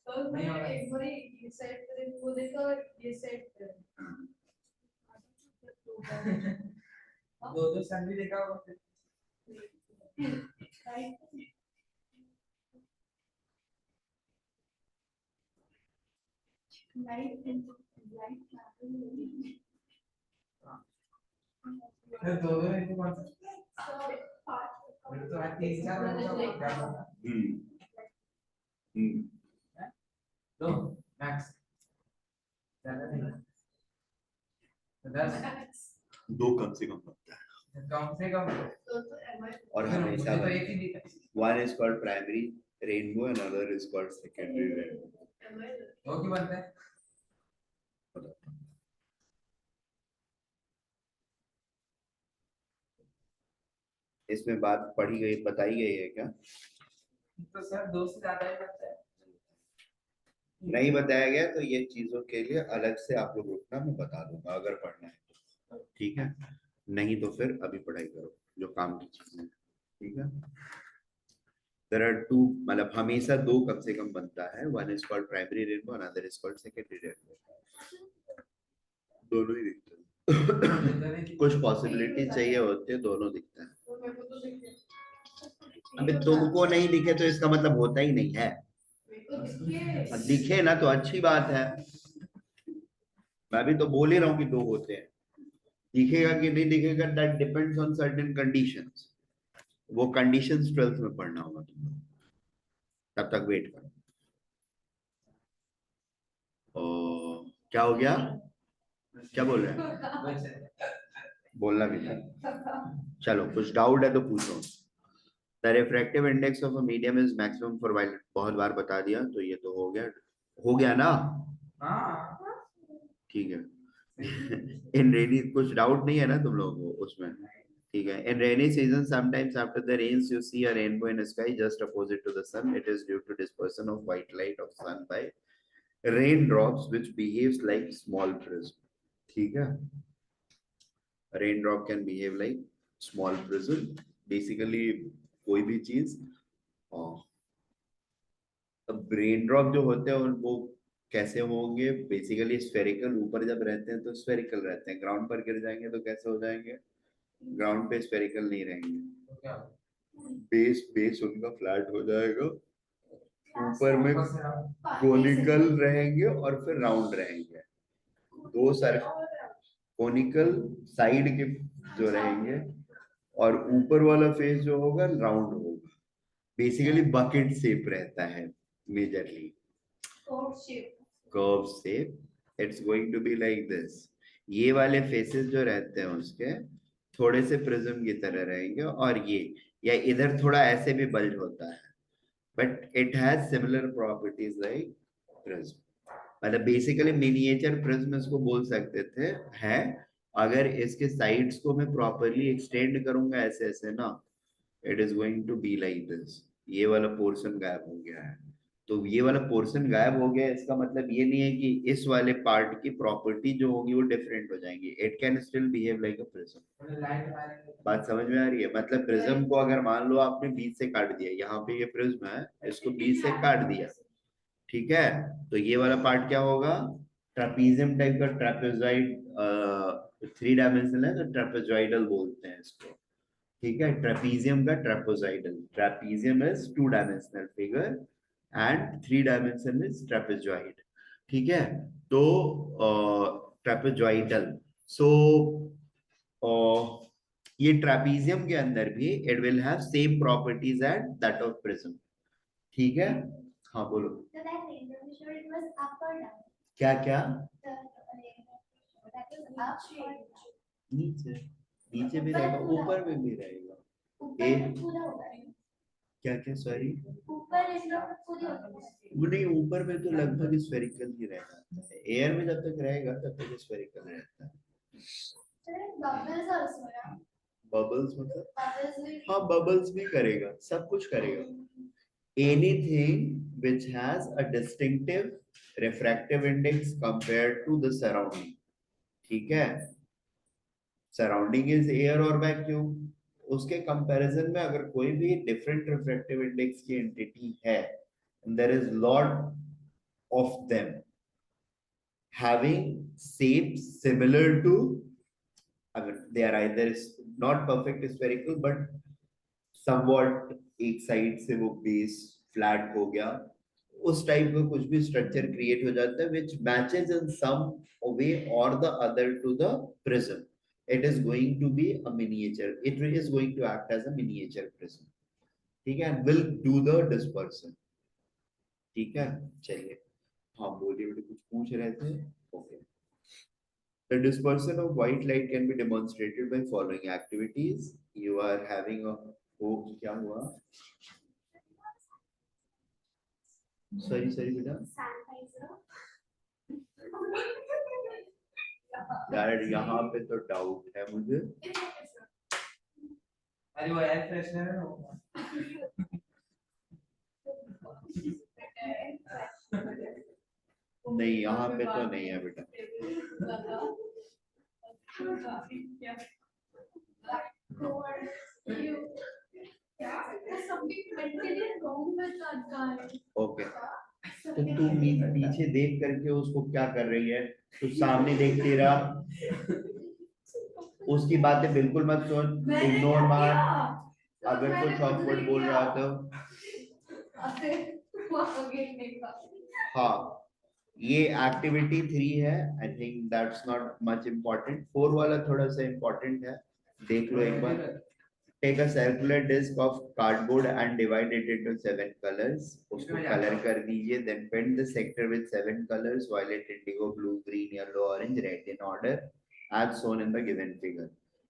तो मैं एक बार ये सेट वो देखो ये सेट दो सन भी देखा होगा लाइट दो इनको कौन सा तो आज 3-4 दो मैक्स ज्यादा नहीं 10 दो कम से कम बनता है कम से कम और हमेशा तो एक ही दिखा one is called primary rainbow and other is called secondary rainbow. वो क्यों बनता है? इसमें बात पढ़ी गई बताई गई है क्या? तो सर 2 से ज्यादा ही बनता है। नहीं बताया गया तो ये चीजों के लिए अलग से आप लोग रुकना, मैं बता दूंगा अगर पढ़ना है तो। ठीक है, नहीं तो फिर अभी पढ़ाई करो जो काम की चीजें। ठीक है, there are two, मतलब हमेशा दो कम से कम बनता है, one is called primary rainbow and other is called secondary rainbow. दोनों ही दिखते हैं कुछ पॉसिबिलिटी चाहिए होते हैं, दोनों दिखते हैं। अबे तुमको नहीं दिखे तो इसका मतलब होता ही नहीं है। मेरे को दिखे। दिखे ना तो अच्छी बात है। मैं भी तो बोल ही रहा हूँ कि दो होते हैं। दिखेगा कि नहीं दिखेगा that depends on certain conditions. वो कंडीशंस 12th में पढ़ना होगा तुमको। तब तक वेट करो। क्या हो गया? क्या बोल रहे हैं? बोलना भी था। चलो कुछ डाउट है तो पूछो। The refractive index of a medium is maximum for violet. बहुत बार बता दिया तो ये तो हो गया ना। हाँ ठीक है। इन रेनी कुछ डाउट नहीं है ना तुम लोगों को उसमें? ठीक है। In rainy season sometimes after the rains you see a rainbow in sky just opposite to the sun. It is due to dispersion of white light of sun by raindrops which behaves like small prism. ठीक है। raindrop can behave like small prism. Basically कोई भी चीज। और अब raindrop जो होते हैं वो कैसे होंगे? Basically spherical. ऊपर जब रहते हैं तो स्फेरिकल रहते हैं, ग्राउंड पर गिर जाएंगे तो कैसे हो जाएंगे? ग्राउंड पे स्फेरिकल नहीं रहेंगे। तो क्या बेस बेस उनका फ्लैट हो जाएगा, ऊपर में ऊपर से आप कोनिकल रहेंगे और फिर राउंड रहेंगे। दो सर कोनिकल साइड के जो रहेंगे और ऊपर वाला फेस जो होगा राउंड होगा। बेसिकली बकेट शेप रहता है majorly. Curve shape. It's going to be like this. ये वाले फेसेस जो रहते हैं उसके थोड़े से प्रिज्म की तरह रहेंगे, और ये या इधर थोड़ा ऐसे भी बल्ज होता है, but it has similar properties like prism. मतलब बेसिकली मिनिएचर प्रिज्म इसको बोल सकते थे है। अगर इसके साइड्स को मैं प्रॉपरली एक्सटेंड करूंगा ऐसे ऐसे ना, it is going to be like this. ये वाला पोर्शन गायब हो गया है। तो ये वाला पोर्शन गायब हो गया, इसका मतलब ये नहीं है कि इस वाले पार्ट की प्रॉपर्टी जो होगी वो डिफरेंट हो जाएंगी। It can still behave like a prism. Light मारेंगे बात समझ में आ रही है? मतलब प्रिज्म को अगर मान लो आपने बीच से काट दिया, यहाँ पे ये प्रिज्म है, इसको बीच से काट दिया, ठीक है, तो ये वाला पार्ट क्या होगा? ट्रापीजियम टाइप का ट्रापेजॉइड। 3 डायमेंशनल है तो ट्रापेजॉइडल बोलते हैं इसको। ठीक है। ट्रापीजियम का trapezoidal. Trapezium is 2 dimensional figure and 3 dimension is trapezoid. ठीक है। तो ट्रापेजॉइडल। सो ये ट्रापीजियम के अंदर भी it will have same properties at that of prism. ठीक है। हाँ बोलो। So that rainbow you showed, it was up or down? क्या क्या? The rainbow that was up or down? नीचे। नीचे भी रहेगा, ऊपर में भी रहेगा। ऊपर में पूरा होगा। क्या क्या? सॉरी। ऊपर rainbow में पूरी होगी। नहीं, ऊपर में तो लगभग स्फेरिकल ही रहेगा। एयर में जब तक रहेगा तब तक स्फेरिकल रहता है। Bubbles also, yeah. बबल्स मतलब? Bubbles will. हाँ बबल्स भी करेगा, सब कुछ करेगा। Anything which has a distinctive refractive index compared to the surrounding. ठीक है। सराउंडिंग इज एयर और वैक्यूम, उसके कंपैरिजन में अगर कोई भी डिफरेंट रिफ्रैक्टिव इंडेक्स की एंटिटी है, there is lot of them having shapes similar to, I mean, they are either not perfect spherical but somewhat एक साइड से वो बेस फ्लैट हो गया, उस टाइप का कुछ भी स्ट्रक्चर क्रिएट हो जाता है which matches in some way or the other to the prism. It is going to be a miniature. It is going to act as a miniature prism. ठीक है, and will do the dispersion. ठीक है। चलिए, हाँ बोलिए बेटे, कुछ पूछ रहे थे? Okay. The dispersion of white light can be demonstrated by following activities. You are having a क्या हुआ? सॉरी बेटा। Sanitizer. यार यहाँ पे तो डाउट है मुझे। अरे वो एयर फ्रेशनर है ना। नहीं, यहाँ पे तो नहीं है बेटा। There's something mentally wrong with that guy. Okay. तो तू पीछे देख करके उसको क्या कर रही है? तू सामने देखती रहा, उसकी बातें बिल्कुल मत सुन, इग्नोर मार। अगर कुछ ऑकवर्ड बोल रहा तो अरे वो आगे देखा हाँ, ये एक्टिविटी 3 है। I think that's not much important. 4 वाला थोड़ा सा इम्पोर्टेंट है, देख लो एक बार। Take a circular disc of cardboard and divide it into 7 colours. उसको कलर कर दीजिए, then paint the sector with 7 colours, violet, indigo, blue, green, yellow, orange, red in order as shown in the given figure.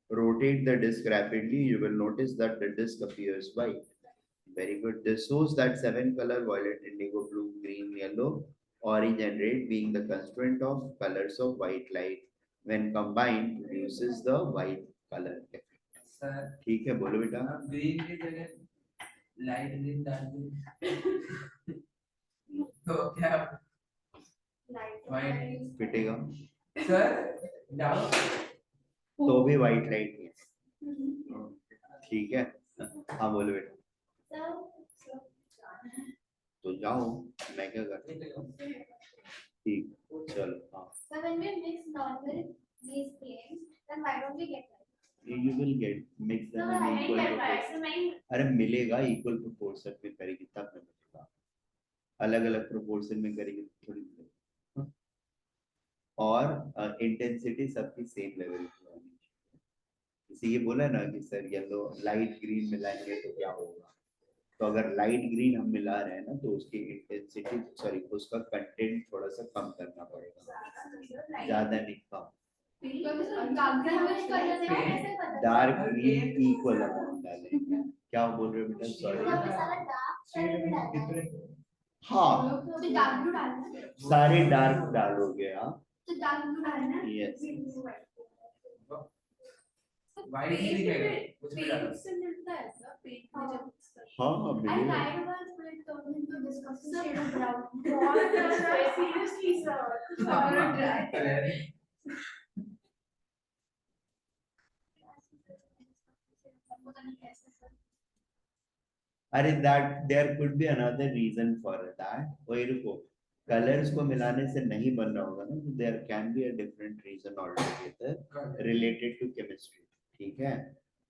Rotate the disc rapidly, you will notice that the disc appears white. Very good. This shows that 7 color, violet, indigo, blue, green, yellow, orange and red being the constituent of colors of white light when combined produces the white color effect. Sir ठीक है, बोलो बेटा। आप green की जगह light green डाल दो तो क्या वाइट पिटेगा सर डालो तो भी व्हाइट लाइट है। ठीक है, हाँ बोलो बेटा। तो जाओ, मैं क्या कर। ठीक, चलो हाँ। So when we mix normal these planes, then why don't we get like? You will get mix them So in I equal get right. proportion. So my अरे मिलेगा, इक्वल प्रोपोर्शन में करेगी तब में मिलेगा, अलग अलग प्रोपोर्शन में करेगी तो थोड़ी मिलेगा। और इंटेंसिटी सबकी सेम लेवल की होनी चाहिए। इसी ये बोला ना कि सर येलो लाइट ग्रीन मिलाएंगे तो क्या होगा, तो अगर लाइट ग्रीन हम मिला रहे हैं ना तो उसकी इंटेंसिटी सॉरी उसका कंटेंट थोड़ा सा कम करना पड़ेगा, ज्यादा नहीं कम। डार्क ग्रीन इक्वल अमाउंट डालेंगे। क्या बोल रहे हो बेटा, सॉरी। हाँ, तो डार्क ब्लू डालना है। सारे डार्क डालोगे आप। तो डार्क ब्लू डालना है। यस, वाइट नहीं दिखेगा कुछ भी डालो पेंट से मिलता है सर पेंट में जब हाँ हाँ I मिलेगा। tried once, but it turned into a disgusting shade of brown. seriously sir I'm gonna try अरे अरे that there could be another reason for that. वही रुको, कलर्स को मिलाने से नहीं बन रहा होगा ना, तो there can be a different reason altogether related to chemistry. ठीक है,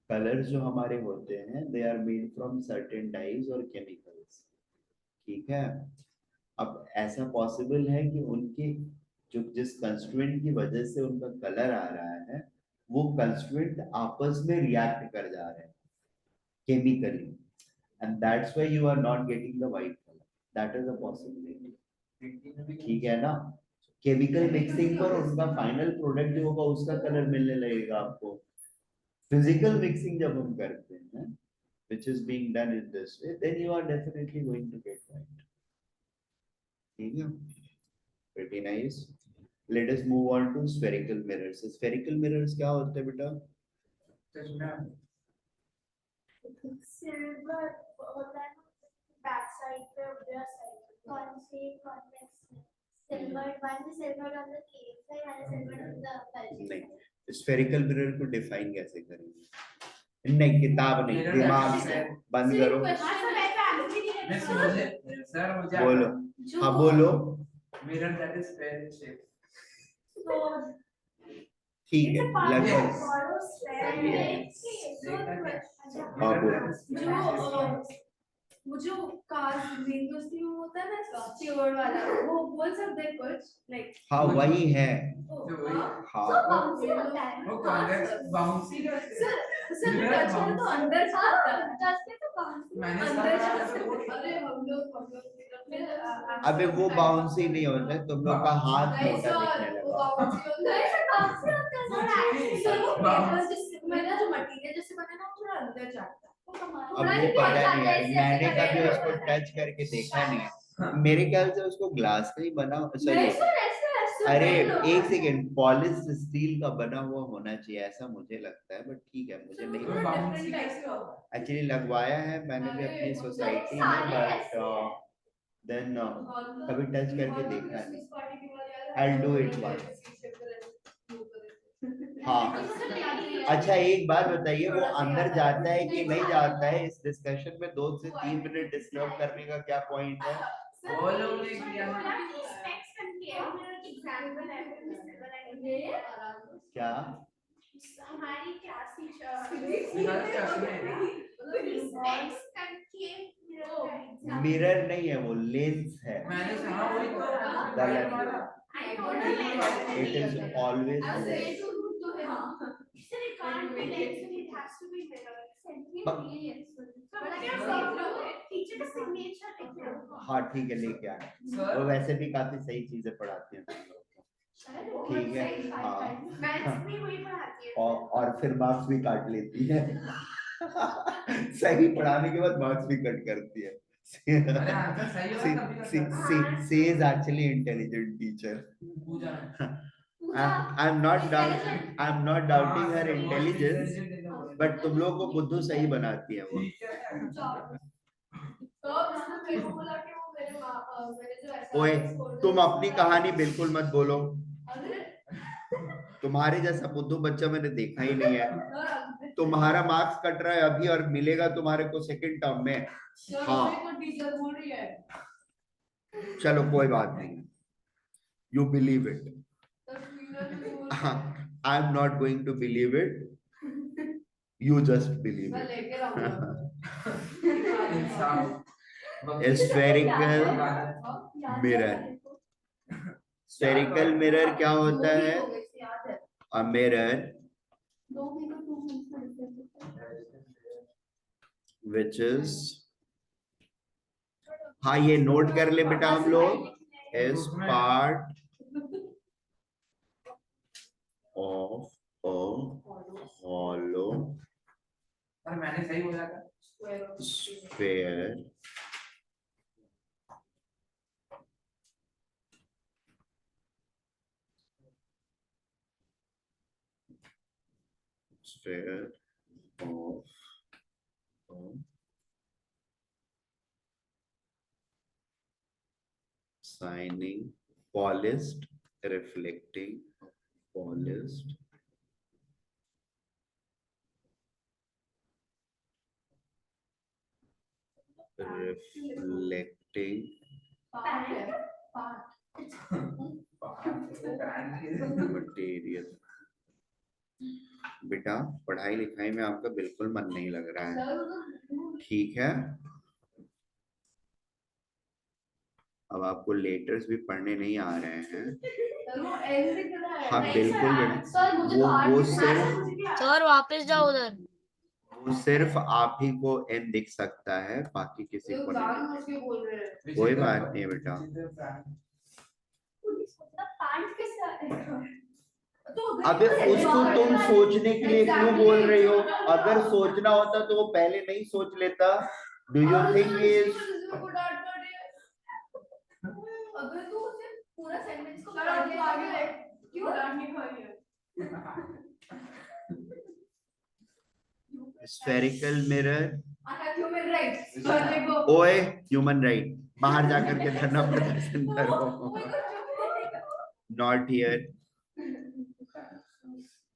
कलर्स जो हमारे होते हैं they are made from certain dyes और केमिकल्स। ठीक है, अब ऐसा पॉसिबल है कि उनके जो जिस कंस्टिट्यूएंट की वजह से उनका कलर आ रहा है वो कंस्टिट्यूएंट आपस में रिएक्ट कर जा रहे हैं chemically, and that's why you are not getting the white color. That is a possibility. ठीक है ना, केमिकल मिक्सिंग पर उनका फाइनल प्रोडक्ट जो होगा उसका कलर मिलने लगेगा आपको। फिजिकल मिक्सिंग जब हम करते हैं which is being done in this way, then you are definitely going to get white. ठीक है, pretty nice. Let us move on to spherical mirrors. Spherical mirrors क्या होते हैं बेटा? चश्मा Silver होता है ना, back side पे उधर side, कौन सी convex? Silver, one is silver on the cave side, one is silver on the bulging नहीं, side. spherical mirror को define कैसे करेंगे? नहीं, किताब नहीं, दिमाग से बंद करो। वैसे मुझे सर मुझे बोलो, हाँ बोलो। Mirror that is square in shape ठीक है, लगभग। हाँ बोलो। जो कार्स विंडोज थी वो होता है ना स्टीयर्ड वाला वो बोल सकते हैं कुछ लाइक हाँ वही है। हाँ वो कॉन्वेक्स बाउंसी सर टच में तो अंदर जाता है टच पे तो bouncy मैंने अंदर कहा जाता अरे हम लोग अबे वो बाउंसी नहीं होता, तुम लोग का हाथ मोटा दिखने लगा। bouncy होता है सर वो पेपर जिससे मेरा जो मटेरियल जिससे बना ना वो थोड़ा अंदर जाता है अब वो पता नहीं यार, मैंने कभी उसको टच करके देखा नहीं है। मेरे ख्याल से उसको ग्लास का ही बना, सॉरी अरे एक सेकेंड, पॉलिश स्टील का बना हुआ होना चाहिए ऐसा मुझे लगता है, बट ठीक है मुझे नहीं पता। एक्चुअली लगवाया है मैंने भी अपनी सोसाइटी में, बट देन कभी टच करके देखा नहीं। I'll do it once. हाँ, अच्छा एक बात बताइए, वो अंदर जाता है कि नहीं जाता है? इस डिस्कशन में 2 से 3 मिनट डिस्टर्ब करने का क्या पॉइंट है? वो लोग ने किया क्या हमारी क्लास बिकॉज़ चश्मे मिरर नहीं है, वो लेंस है। मैंने कहा वही तो The light lens. वाला। I told you lens. It is always I was lens. ready to root to him. Sir, it can't be lens, it has to be mirror. Send me But- really useful. But But I I can't can't see through see teacher का signature लिख रहे हो। हाँ ठीक है, लेके आए। Sir वो वैसे भी काफी सही चीजें पढ़ाती हैं तुम लोग को। ठीक है, हाँ। मैथ्स भी वही पढ़ाती है। और फिर मार्क्स भी काट लेती है। सही पढ़ाने के बाद मार्क्स भी कट करती है। अरे आंसर सही होगा तभी करता है। She is actually intelligent teacher. Puja I'm not doubting her intelligence, but तुम लोगों को बुद्धू सही बनाती है वो। तो उसने मेरे को बोला कि वो मेरे जो ऐसा ओए, score तुम था, अपनी कहानी बिल्कुल मत बोलो। अरे तुम्हारे जैसा बुद्धू बच्चा मैंने देखा ही नहीं है। सर तुम्हारा मार्क्स कट रहा है अभी और मिलेगा तुम्हारे को सेकंड टर्म में। सर हाँ। मेरे को टीचर बोल रही है चलो कोई बात नहीं, यू बिलीव इट। तो टीचर भी बोल रही है I am not going to believe it, you just believe मैं इट। लेके रहूंगा Spherical mirror. Spherical mirror क्या होता है? A mirror which is, हाँ ये नोट कर ले बेटा हम लोग, is part of a hollow और मैंने सही बोला था sphere of a shining, polished, reflecting, polished, reflecting material। बेटा पढ़ाई लिखाई में आपका बिल्कुल मन नहीं लग रहा है, ठीक है? अब आपको लेटर्स भी पढ़ने नहीं आ रहे हैं। हाँ बिल्कुल बेटा, वो सिर्फ सर वापस जाओ उधर। वो सिर्फ आप ही को एन दिख सकता है, बाकी किसी को नहीं। कोई बात नहीं बेटा। पैंट के साथ अबे उसको तुम सोचने के लिए क्यों बोल रही हो? अगर सोचना होता तो वो पहले नहीं सोच लेता। डू यू थिंक इज अगर तू उसे पूरा सेंटेंस को पढ़ के आगे क्यों डांटने खाई है spherical mirror, I have human rights. Sir देखो ओए ह्यूमन राइट, बाहर जाकर के धरना प्रदर्शन करो। Not here.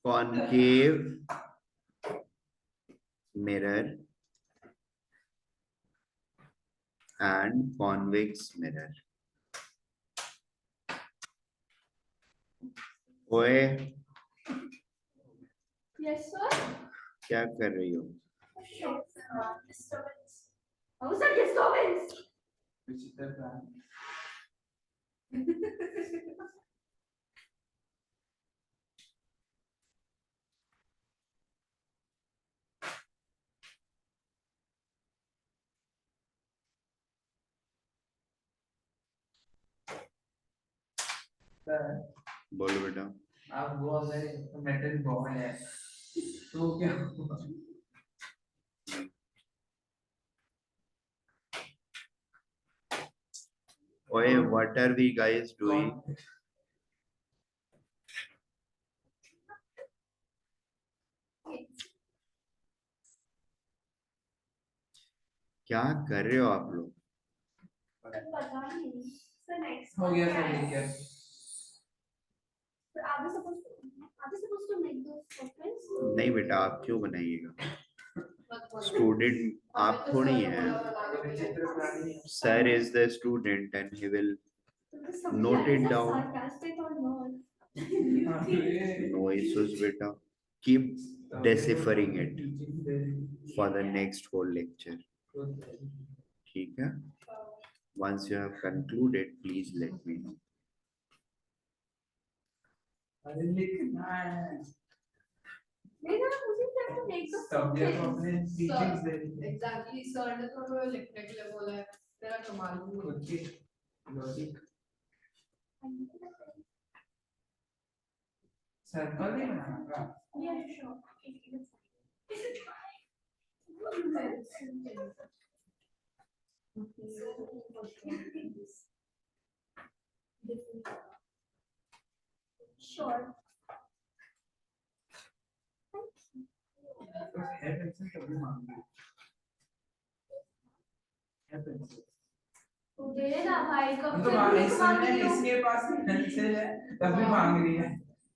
Concave mirror and convex mirror. ओए Yes, sir. क्या कर रही हो? Disturbance. How is that disturbance? विचित्र प्राणी। बोलो बेटा। आप वो अगर मेटल बॉल है तो क्या हुआ? ओए what are we guys doing? क्या कर रहे हो आप लोग? पता नहीं। So next हो गया one सर is- ठीक है। So are we supposed to make those statements? नहीं बेटा, आप क्यों बनाइएगा? स्टूडेंट आप थोड़ी हैं। विचित्र प्राणी। Sir is the student and he will Note it down. Sarcastic or not? No issues बेटा। Keep deciphering it for the next whole lecture, ठीक है? Once you have concluded, please let me know. अरे लिखना है नहीं ना मुझे क्या तो make the सब्जेक्ट sentence. अपने टीचिंग्स दे रही है एग्जैक्टली सर ने तो हमें लिखने के लिए बोला है तेरा कमाल हुआ खुद की लॉजिक सर्कल नहीं बनाना Yeah, sure. Sure. तो है पेंसिल कभी मांग ली है पेंसिल तू दे ना भाई कब तो से मांग भीख मांग रही हूँ। इसके पास पेंसिल है तभी मांग रही है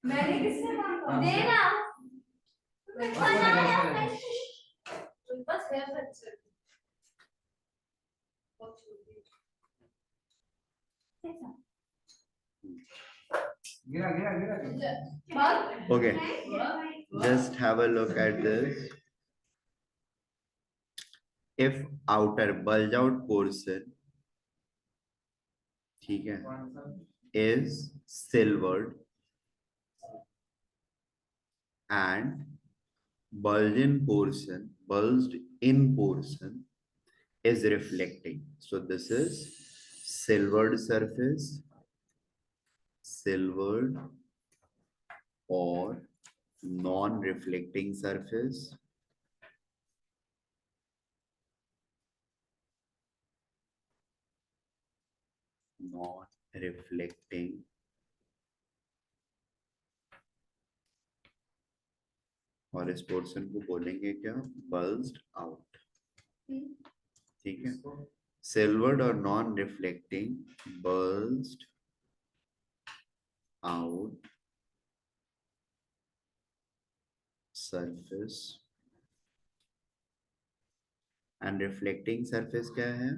मैंने किससे मांगा हाँ। दे ना बनाया बस है पेंसिल बहुत छोटी गिरा गिरा गिरा गिरा बस Okay, just have a look at this. If outer bulge out portion, ठीक है, कौन सा is silvered and bulged in portion is reflecting. So this is silvered surface, silvered or non-reflecting surface. Non-reflecting और इस पोर्शन को बोलेंगे क्या? bulged out. ठीक है, silvered और non-reflecting bulged out surface and reflecting surface क्या है?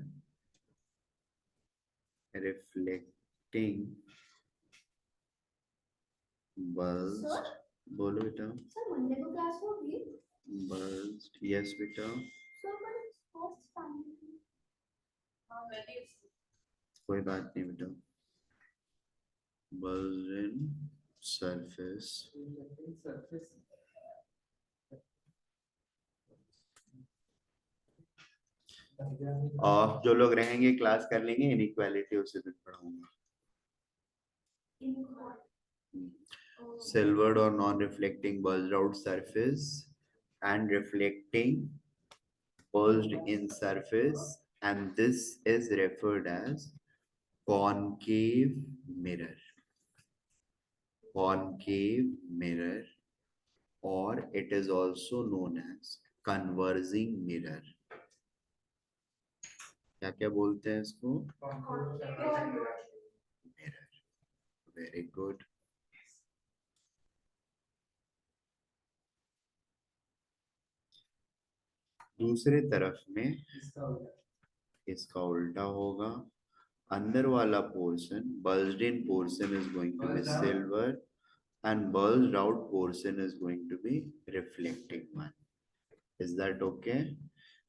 Reflecting bulged. Sir? बोलो बेटा. Sir, Monday को class होगी? Bulged. Yes बेटा. Sir, but it's first time. हाँ मैंने कोई बात नहीं बेटा. Bulged in surface. सरफेस और जो लोग रहेंगे क्लास कर लेंगे. इनइक्वालिटी उसी दिन पढ़ाऊंगा. Silvered or non-reflecting bulged out surface and reflecting bulged in surface, and this is referred as concave mirror. Concave mirror, or it is also known as converging mirror. क्या क्या बोलते हैं इसको? Mirror. Very good. दूसरे तरफ में इसका उल्टा होगा. अंदर वाला portion, bulged in portion is going to be silver and bulged out portion is going to be reflecting one. Is that okay?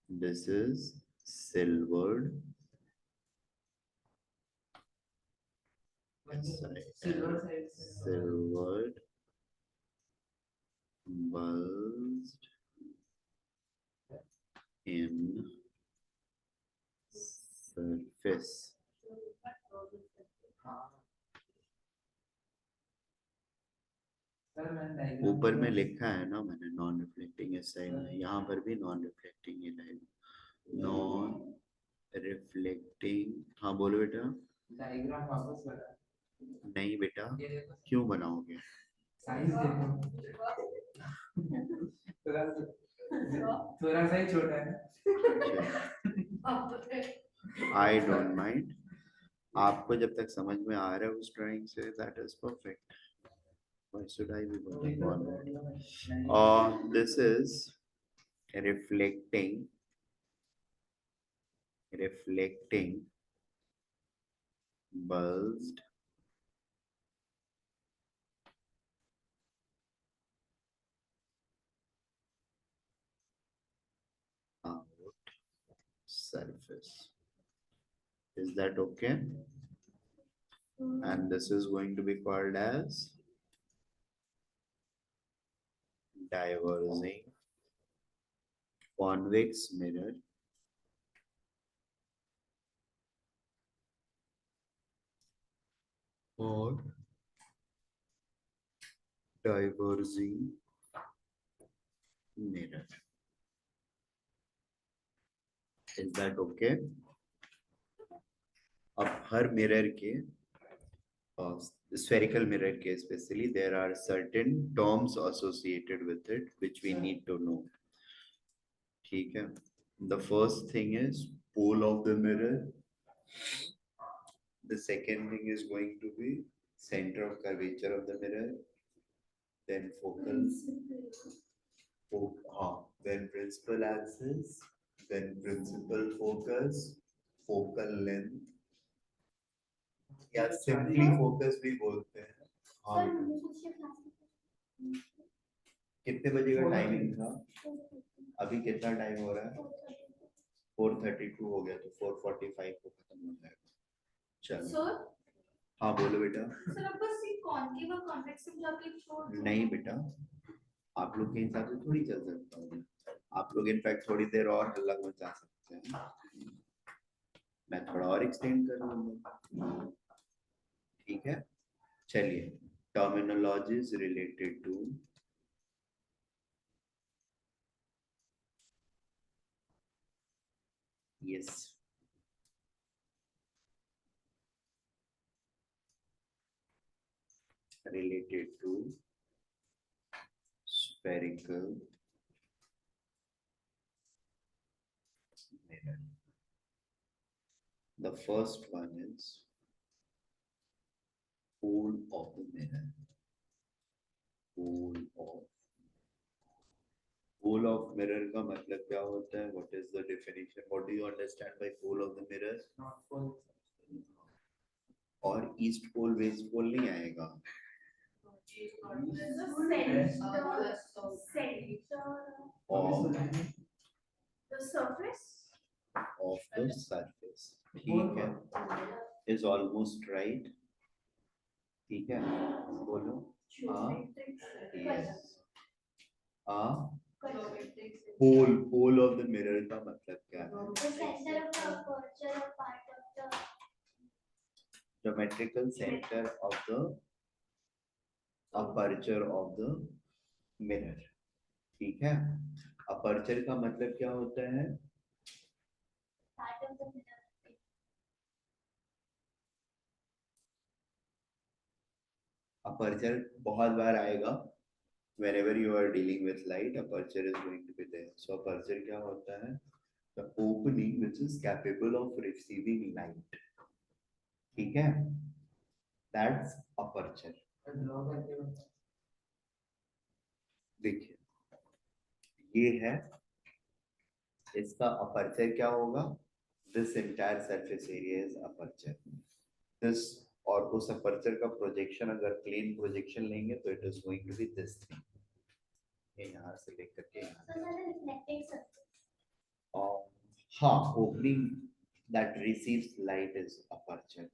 This is silvered. Sorry, silvered bulged in surface. ऊपर में लिखा है ना मैंने नॉन रिफ्लेक्टिंग इस side में, यहाँ पर भी नॉन रिफ्लेक्टिंग ये लाइन. Non reflecting. हाँ बोलो बेटा. डायग्राम वापस बना नहीं बेटा, ये देखो क्यों बनाओगे? साइज देखो थोड़ा थोड़ा सा ही छोटा है आई डोंट माइंड. आपको जब तक समझ में आ रहा है उस ड्राइंग से, that is perfect. Why should I be working on it? This is reflecting bulged out surface. Is that okay? And this is going to be called as diverging convex mirror or diverging mirror. Is that okay? अब हर mirror के spherical mirror के especially there are certain terms associated with it which we need to know. ठीक है? The first thing is pole of the mirror. The second thing is going to be center of curvature of the mirror. Then focal. Then principal axis. Then principal focus. Focal length. या simply focus भी बोलते हैं. हाँ sir बेटा. मुझे पूछिए class कितने बजे का टाइमिंग था? अभी कितना टाइम हो रहा है? 4:32 हो गया तो 4:45 को खत्म हो जाएगा. चलो. सर हाँ बोलो बेटा. सर आप बस ये कॉन्केव और कॉन्वेक्स में जाके छोड़ दो. नहीं बेटा, आप लोग के हिसाब से थोड़ी चल सकता हूँ. आप लोग इनफैक्ट थोड़ी देर और हल्ला मचा सकते हैं. मैं थोड़ा और एक्सटेंड कर लूंगा. ठीक है, चलिए. Terminologies related to yes related to spherical mirror. The first one is pole of the mirror. Pole of mirror का मतलब क्या होता है? What is the definition? What do you understand by pole of the mirror? Not full. और east पोल waste पोल नहीं आएगा. The surface. Of the surface. ठीक है, is almost right. ठीक है, बोलो. Yes. Pole of the mirror का मतलब क्या है? The center of the aperture or part of the Geometrical center of the aperture of the mirror. ठीक है, aperture का मतलब क्या होता है? part of the mirror. Aperture बहुत बार आएगा. Whenever you are dealing with light, aperture is going to be there. So aperture क्या होता है? The opening which is capable of receiving light. ठीक है? That's aperture. देखिए, ये है, इसका aperture क्या होगा? This entire surface area is aperture. This और उस aperture का projection अगर plane projection लेंगे तो it is going to be this thing. ये यहाँ से लेकर के यहाँ. So the reflecting surface. और हाँ, opening that receives light is aperture.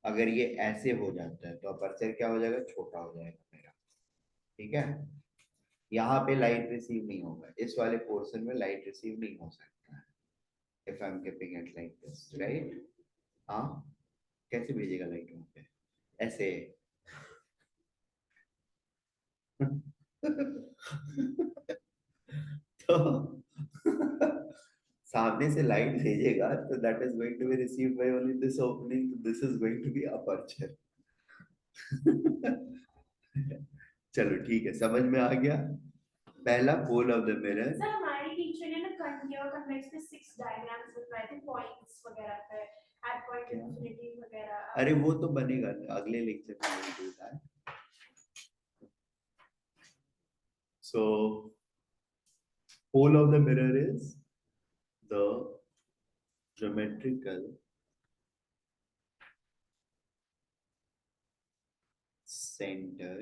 अगर ये ऐसे हो जाता है तो aperture क्या हो जाएगा? छोटा हो जाएगा मेरा. ठीक है, यहाँ पे लाइट रिसीव नहीं होगा. इस वाले पोर्शन में लाइट रिसीव नहीं हो सकता है. If I'm keeping it like this, right? हाँ, कैसे भेजेगा लाइट वहाँ पे? ऐसे. तो सामने से लाइट भेजेगा तो that is going to be received by only this opening. This is going to be aperture. चलो ठीक है, समझ में आ गया. पहला pole of the mirror. Sir हमारी टीचर ने ना कॉन्केव और कॉन्वेक्स में 6 डायग्राम्स बताए थे, पॉइंट्स वगैरह पे, एट पॉइंट इंफिनिटी वगैरह. अरे वो तो बनेगा अगले लेक्चर में we'll do that. So pole of the mirror is the geometrical center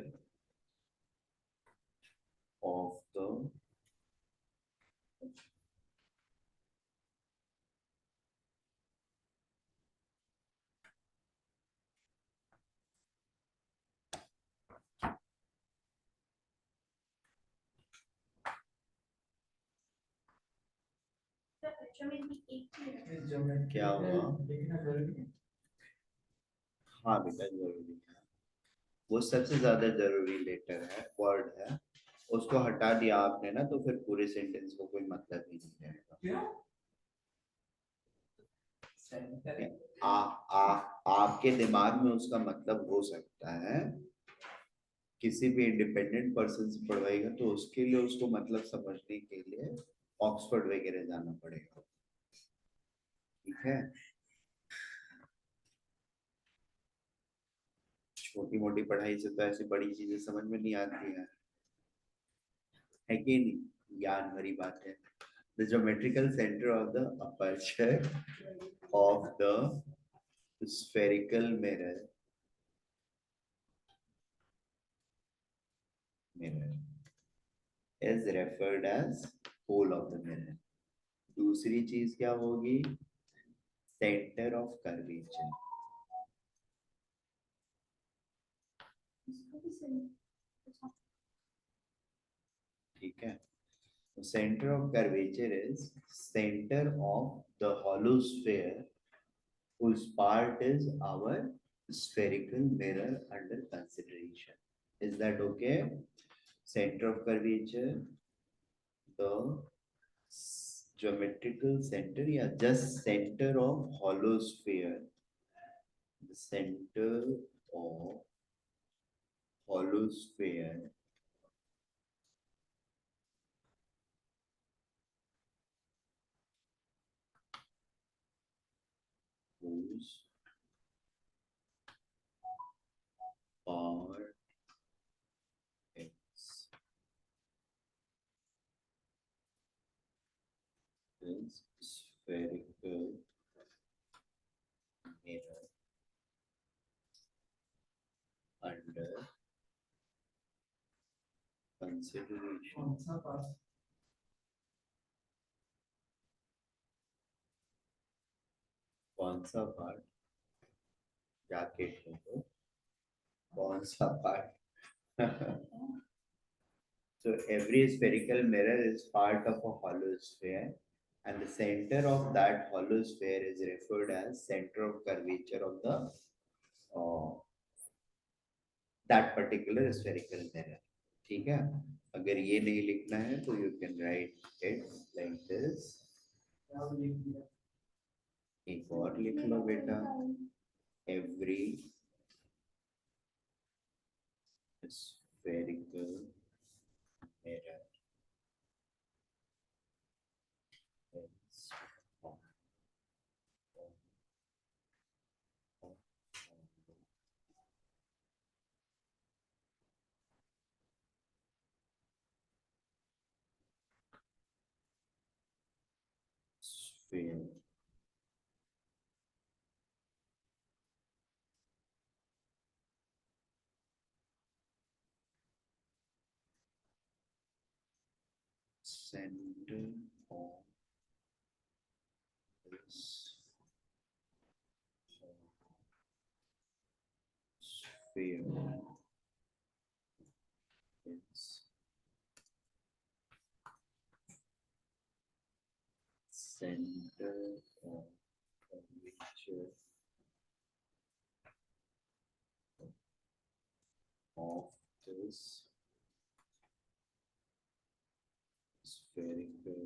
of the geometry एक ही है। क्या हुआ? देखना जरूरी है। हाँ बेटा जरूरी है, वो सबसे ज्यादा जरूरी लेटर है, वर्ड है, उसको हटा दिया आपने ना तो फिर पूरे सेंटेंस को कोई मतलब ही नहीं रहेगा। क्यों? सेंटर आपके दिमाग में उसका मतलब हो सकता है, किसी भी इंडिपेंडेंट पर्सन से पढ़वाएगा तो उसके लिए उसको मतलब समझने के लिए ऑक्सफोर्ड वगैरह जाना पड़ेगा, ठीक है। छोटी मोटी पढ़ाई से तो ऐसी बड़ी चीजें समझ में नहीं आती है कि नहीं, ज्ञान भरी बात है। The geometrical centre of the aperture of the spherical mirror is referred as pole of the mirror। दूसरी चीज क्या होगी? Centre of curvature. इसको भी सही। अच्छा, ठीक है, center of curvature is center of the hollow sphere whose part is our spherical mirror under consideration। Is that okay? Center of curvature, the geometrical center, yeah, just center of hollow sphere, the center of hollow sphere whose part is spherical mirror under consideration। कौन सा पास? कौन सा part? जाके ढूंढो कौन सा part. So every spherical mirror is part of a hollow sphere, and the center of that hollow sphere is referred as center of curvature of the uh, that particular spherical mirror। ठीक है, अगर ये नहीं लिखना है तो you can write it like this। क्या वो लिख दिया? एक और लिख लो बेटा, every spherical mirror is sphere center of this sphere is center of curvature of this spherical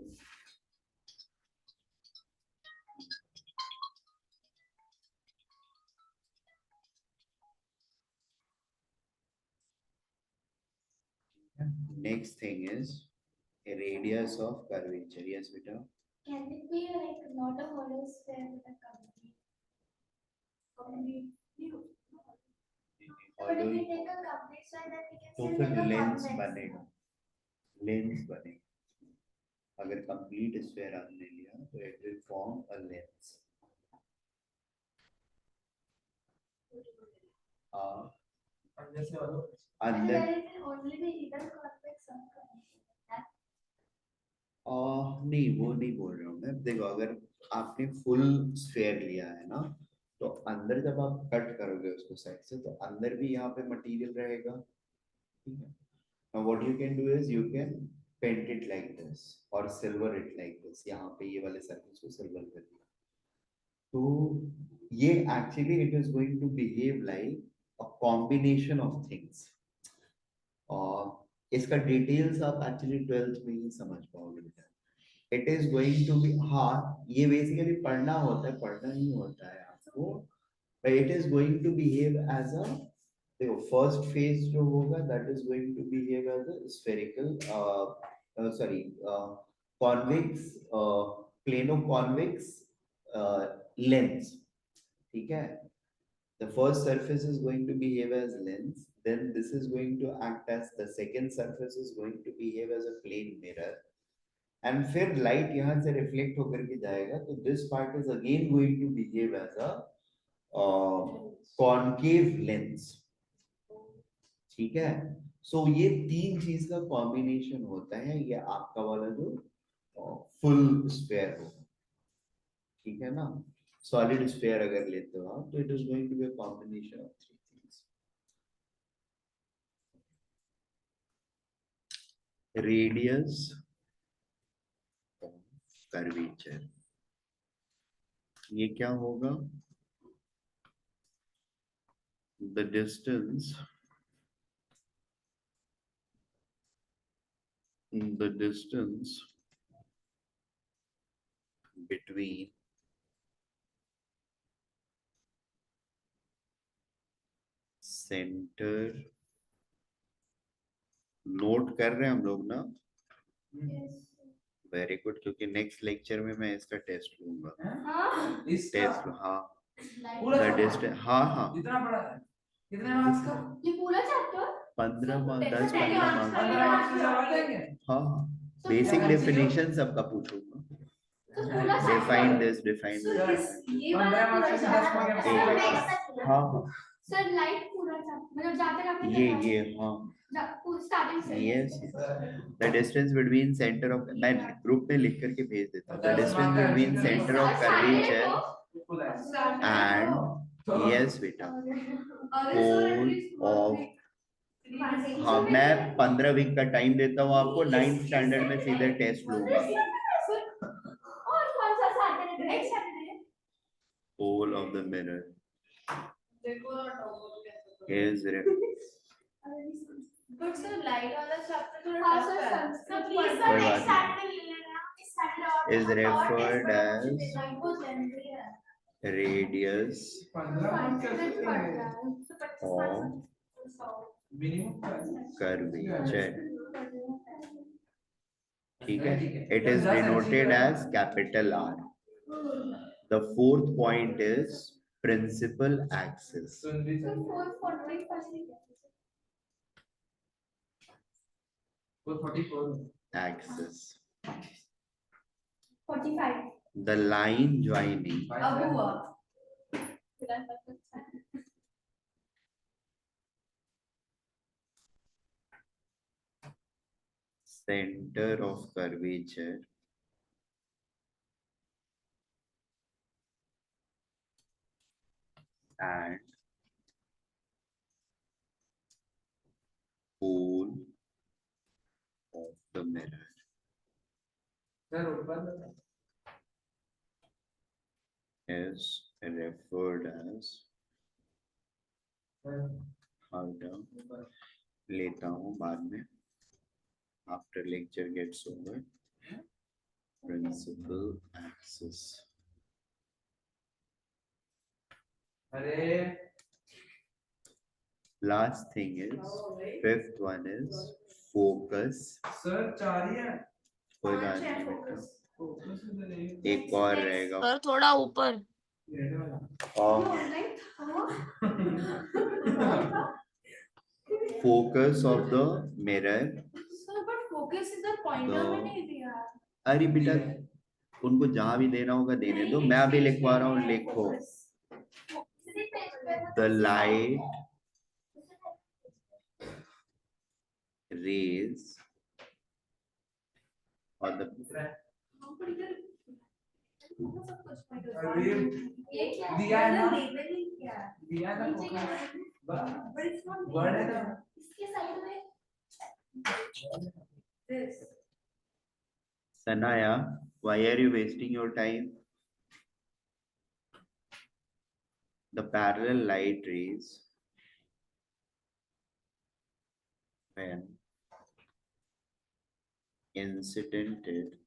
next thing is a radius of curvature। Yes beta, Can it be like not a hollow sphere but a complete? complete नहीं हो But if although we take a complete sphere, then we can तो still फिर take a lens convex. बनेगा, lens बनेगा। अगर complete sphere आपने लिया तो it will form a lens. अंदर से वालों But अंदर then it can only be either convex or convex. नहीं वो नहीं बोल रहा हूँ मैं, देखो अगर आपने फुल स्फीयर लिया है ना तो अंदर जब आप कट करोगे उसको साइड से तो अंदर भी यहाँ पे मटेरियल रहेगा, ठीक है। Now what you can do is you can paint it like this or silver it like this, यहाँ पे ये वाले surface को silver कर दिया, तो ये actually it is going to behave like a combination of things. और इसका details आप actually 12th में ही समझ पाओगे बेटा. It is going to be, हाँ ये basically पढ़ना होता है, पढ़ना नहीं होता है आपको, but it is going to behave as a, देखो first phase जो होगा that is going to behave as a spherical convex plano-convex lens, ठीक है. The first surface is going to behave as lens, then this is going to act as, the second surface is going to behave as a plane mirror, and फिर light यहाँ से reflect होकर के जाएगा, तो this part is again going to behave as a concave lens, ठीक है. So ये तीन चीज का combination होता है, ये आपका वाला जो full sphere होगा, ठीक है ना. Solid sphere अगर लेते हो आप, तो it is going to be a combination of three things. Radius, curvature, ये क्या होगा? The distance between center, note कर रहे हैं हम लोग ना? वेरी गुड, क्योंकि नेक्स्ट लेक्चर में मैं इसका टेस्ट लूंगा. टेस्ट, हाँ द डिस्टेंस, हाँ हाँ इतना बड़ा है, कितने मार्क्स का? ये पूरा चैप्टर 15 मार्क्स, 10-15 मार्क्स. 15 मार्क्स के सवाल देंगे? हाँ बेसिक डेफिनेशन सबका पूछूंगा. Define this, define So this. this ये 15 वाला मार्क्स पूरा से 10 मार्क्स एक- चैप्टर हाँ हाँ सर लाइट पूरा चैप्टर मतलब जाते जाते ये हाँ स्टार्टिंग से yes, the distance between center of, मैं ग्रुप में लिख करके भेज देता हूँ. The distance between center of curvature and yes बेटा pole of, हाँ मैं 15 वीक का टाइम देता हूँ आपको, 9th स्टैंडर्ड में सीधे टेस्ट लूंगा. और कौन सा Saturday next Saturday Pole of the mirror देखो ना टॉपिक कैसे is बट सर लाइट वाला चैप्टर थोड़ा हाँ टफ सर है सर प्लीज प्लीज सर कोई नेक्स्ट बात नहीं. सैटरडे ले लेना, इस सैटरडे और is referred as लाइट बहुत लेंदी है radius 15 मार्क्स पढ़ कैसे रहा है of मिनिमम curvature, ठीक है. ठीक है. It is denoted as capital R. The fourth point is principal axis. सुन भी सर सकते 44 Axis. 45 The line joining अब हुआ center of curvature and pole of the mirror sir ऊपर is referred as, hold on, लेता हूँ बाद में, after lecture gets over, principal axis. अरे Last thing is, fifth one is focus. Sir 4 ही है. कोई बात नहीं बेटा, फोकस इधर है. एक और रहेगा. सर थोड़ा ऊपर ये वाला. Focus of the mirror. Sir but focus इधर पॉइंटर में नहीं दिया. अरे बेटा उनको जहां भी देना होगा देने दो, मैं अभी लिखवा रहा हूँ, लिखो. The light rays or the ये क्या दिया है ना? लेबलिंग क्या है दिया ना नीचे क्या फोकस. है बट इट्स नॉट वर्ड है ना. इसके साइड में this Sanaya, why are you wasting your time? The parallel light rays, when incidented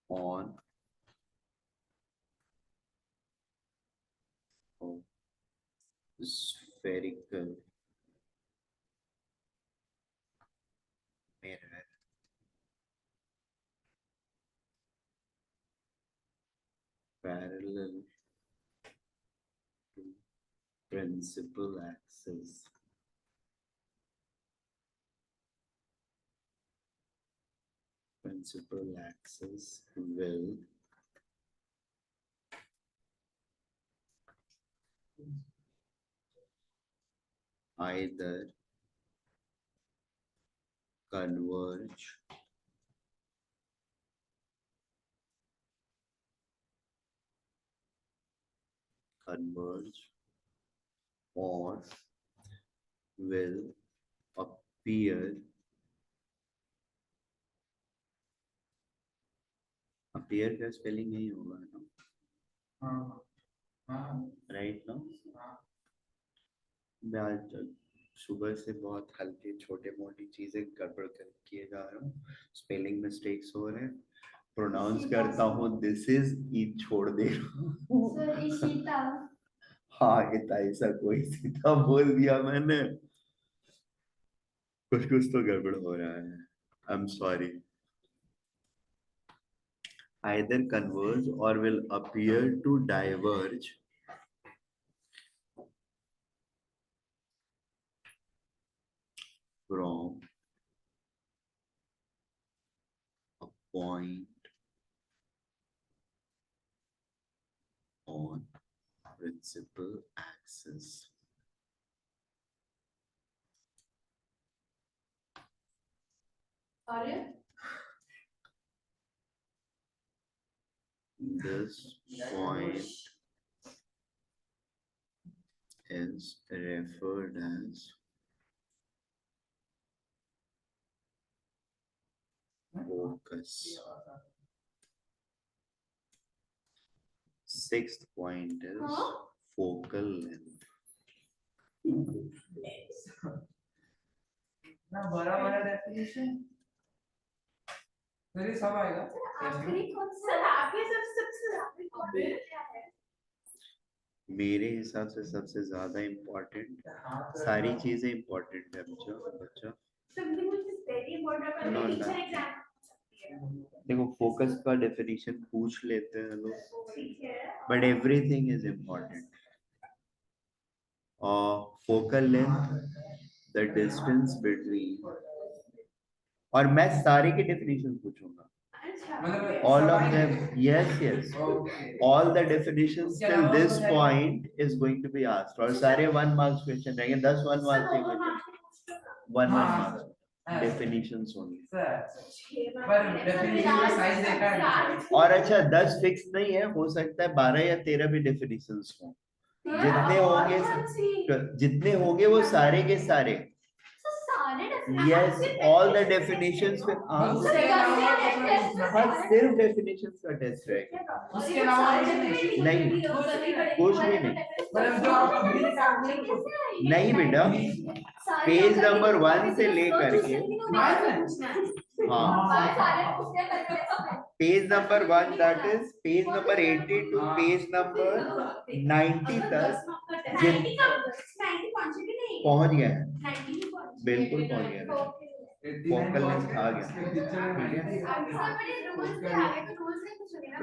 on a spherical mirror parallel to principal axis will either converge or will appear का spelling यही होगा ना हाँ हाँ राइट ना हाँ मैं आज सुबह से बहुत हल्के छोटे मोटी चीजें गड़बड़ कर किए जा रहा हूँ स्पेलिंग मिस्टेक्स हो रहे हैं प्रोनाउंस करता हूँ दिस इज ई छोड़ दे रहा हूँ सर इशिता हाँ इतना ऐसा कोई सीधा बोल दिया मैंने कुछ तो गड़बड़ हो रहा है I am sorry either converge or will appear to diverge from a point on principal axis. Arya This point is referred as focus. Sixth point is focal length. ना बड़ा बड़ा डेफिनेशन फिर सब आएगा आखिरी कौन सा आपके सबसे आखिरी कौन सा क्या है मेरे हिसाब से सबसे ज्यादा इम्पोर्टेंट सारी चीजें इम्पोर्टेंट है बच्चा something which is very important for No, the teacher no. exam देखो फोकस का डेफिनेशन पूछ लेते हैं लोग ठीक है but everything is important focal length the distance between और मैं सारे के डेफिनेशन पूछूंगा अच्छा all of them yes okay all the definitions till this point is going to be asked और सारे 1 marks question रहेंगे 10 1 marks के question 1 marks definitions only पर डेफिनेशन का साइज देखा है और अच्छा 10 फिक्स नहीं है हो सकता है 12 या 13 भी definitions हो जितने होंगे वो सारे के सारे yes all the definitions will उसके अलावा कुछ ना हाँ सिर्फ definitions का टेस्ट रहेगा उसके अलावा कुछ नहीं कुछ भी नहीं मतलब जो आप अभी निकाल नहीं बेटा पेज नंबर 1 से लेकर के हाँ page number 1 that is page number 80 to page number 90 तक पहुंच गए हैं बिल्कुल पहुंच गए हैं फोकल लेंथ आ गया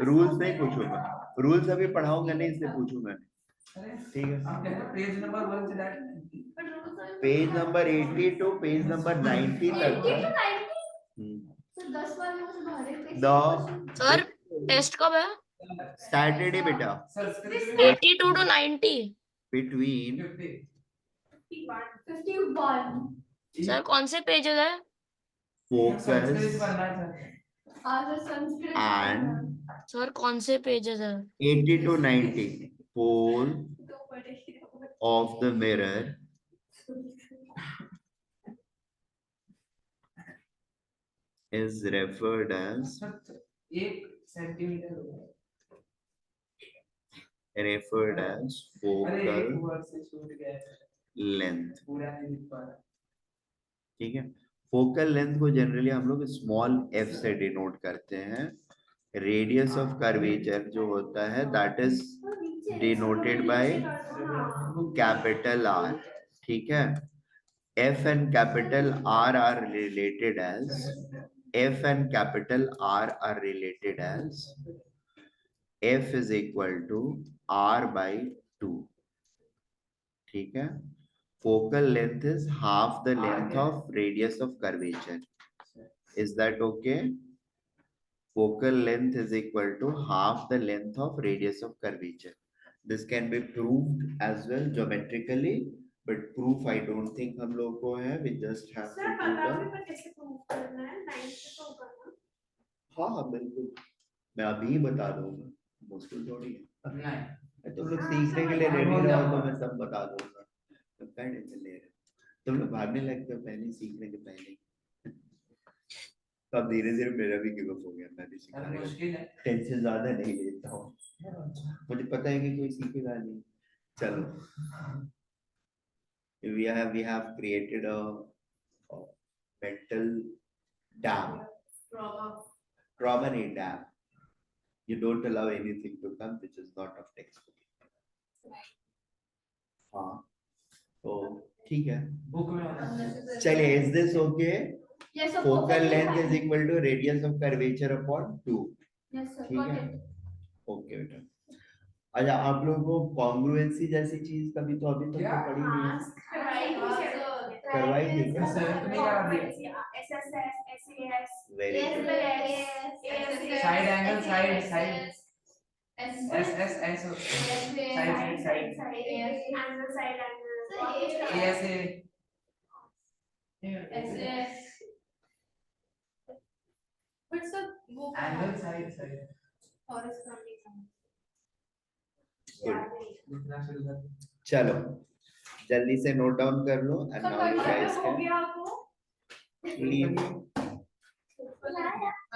रूल्स नहीं पूछूंगा रूल्स अभी पढ़ाऊंगा नहीं इसलिए पूछूंगा ठीक है आप कहते हैं पेज नंबर 1 से direct page number 80 to page number 90 तक सर टेस्ट कब है सैटरडे बेटा संस्कृत में 82 to 90 बिटवीन 50 सर कौन से पेजेस है Sanskrit focus Sanskrit and sir कौन से पेजेस है 80 to 90 pole of the mirror is referred as 1 centimetre होगा। अरे एक focal वर्ड से छूट गया है, length. पूरा नहीं लिख पा रहा। ठीक है, फोकल लेंथ को जनरली हम लोग स्मॉल f से डिनोट करते हैं। रेडियस ऑफ कर्वेचर जो होता है that is denoted by capital R. ठीक है, f and capital R are related as f is equal to R by 2. ठीक है, focal length is half the length of radius of curvature. Is that okay? Focal length is equal to half the length of radius of curvature. This can be proved as well geometrically, but proof I don't think हम लोग को है. We just have to sir do बता the. भी पर कैसे prove करना है 9 से तो करना। हाँ हाँ बिल्कुल, मैं अभी बता दूंगा, मुश्किल थोड़ी है। नहीं, तुम लोग हाँ, सीखने के लिए समझ रेडी गया। रहो तो मैं सब बता दूंगा। तुम क्या टेंशन ले रहे हो? तुम लोग भागने लगते हो पहले सीखने के पहले। तो अब धीरे धीरे मेरा भी गिव अप हो गया, मैं भी अरे सीखने मुश्किल है। टेंशन ज्यादा नहीं लेता हूँ, मुझे पता है कि कोई सीखेगा नहीं। चलो, we have created a mental dam, trauma dam. You don't allow anything to come which is not of textbook. हाँ, तो ठीक है, बुक में होना। चलिए, is this okay? Yes, sir. Focal perfectly length is fine. equal to radius of curvature upon 2. Yes, sir. ठीक Got है, it. Okay बेटा। अच्छा, आप लोगों को कॉन्ग्रुएंसी जैसी चीज कभी तो अभी तक क्या? तो पढ़ी नहीं है। करवाई थी क्या? सेवंथ में क्या दिया? SSS, SAS, very Yes, good. yes. Side angle, side side Yes. S S S side side side angle, side angle. Sir, और कुछ yes. करवाई? ऐसे SS. But sir, वो एंगल साइड साइड corresponding. गुड, लिखना शुरू कर। चलो जल्दी से नोट डाउन कर लो and sir now you cut guys हो कैन गया आपको? लीव। Yeah.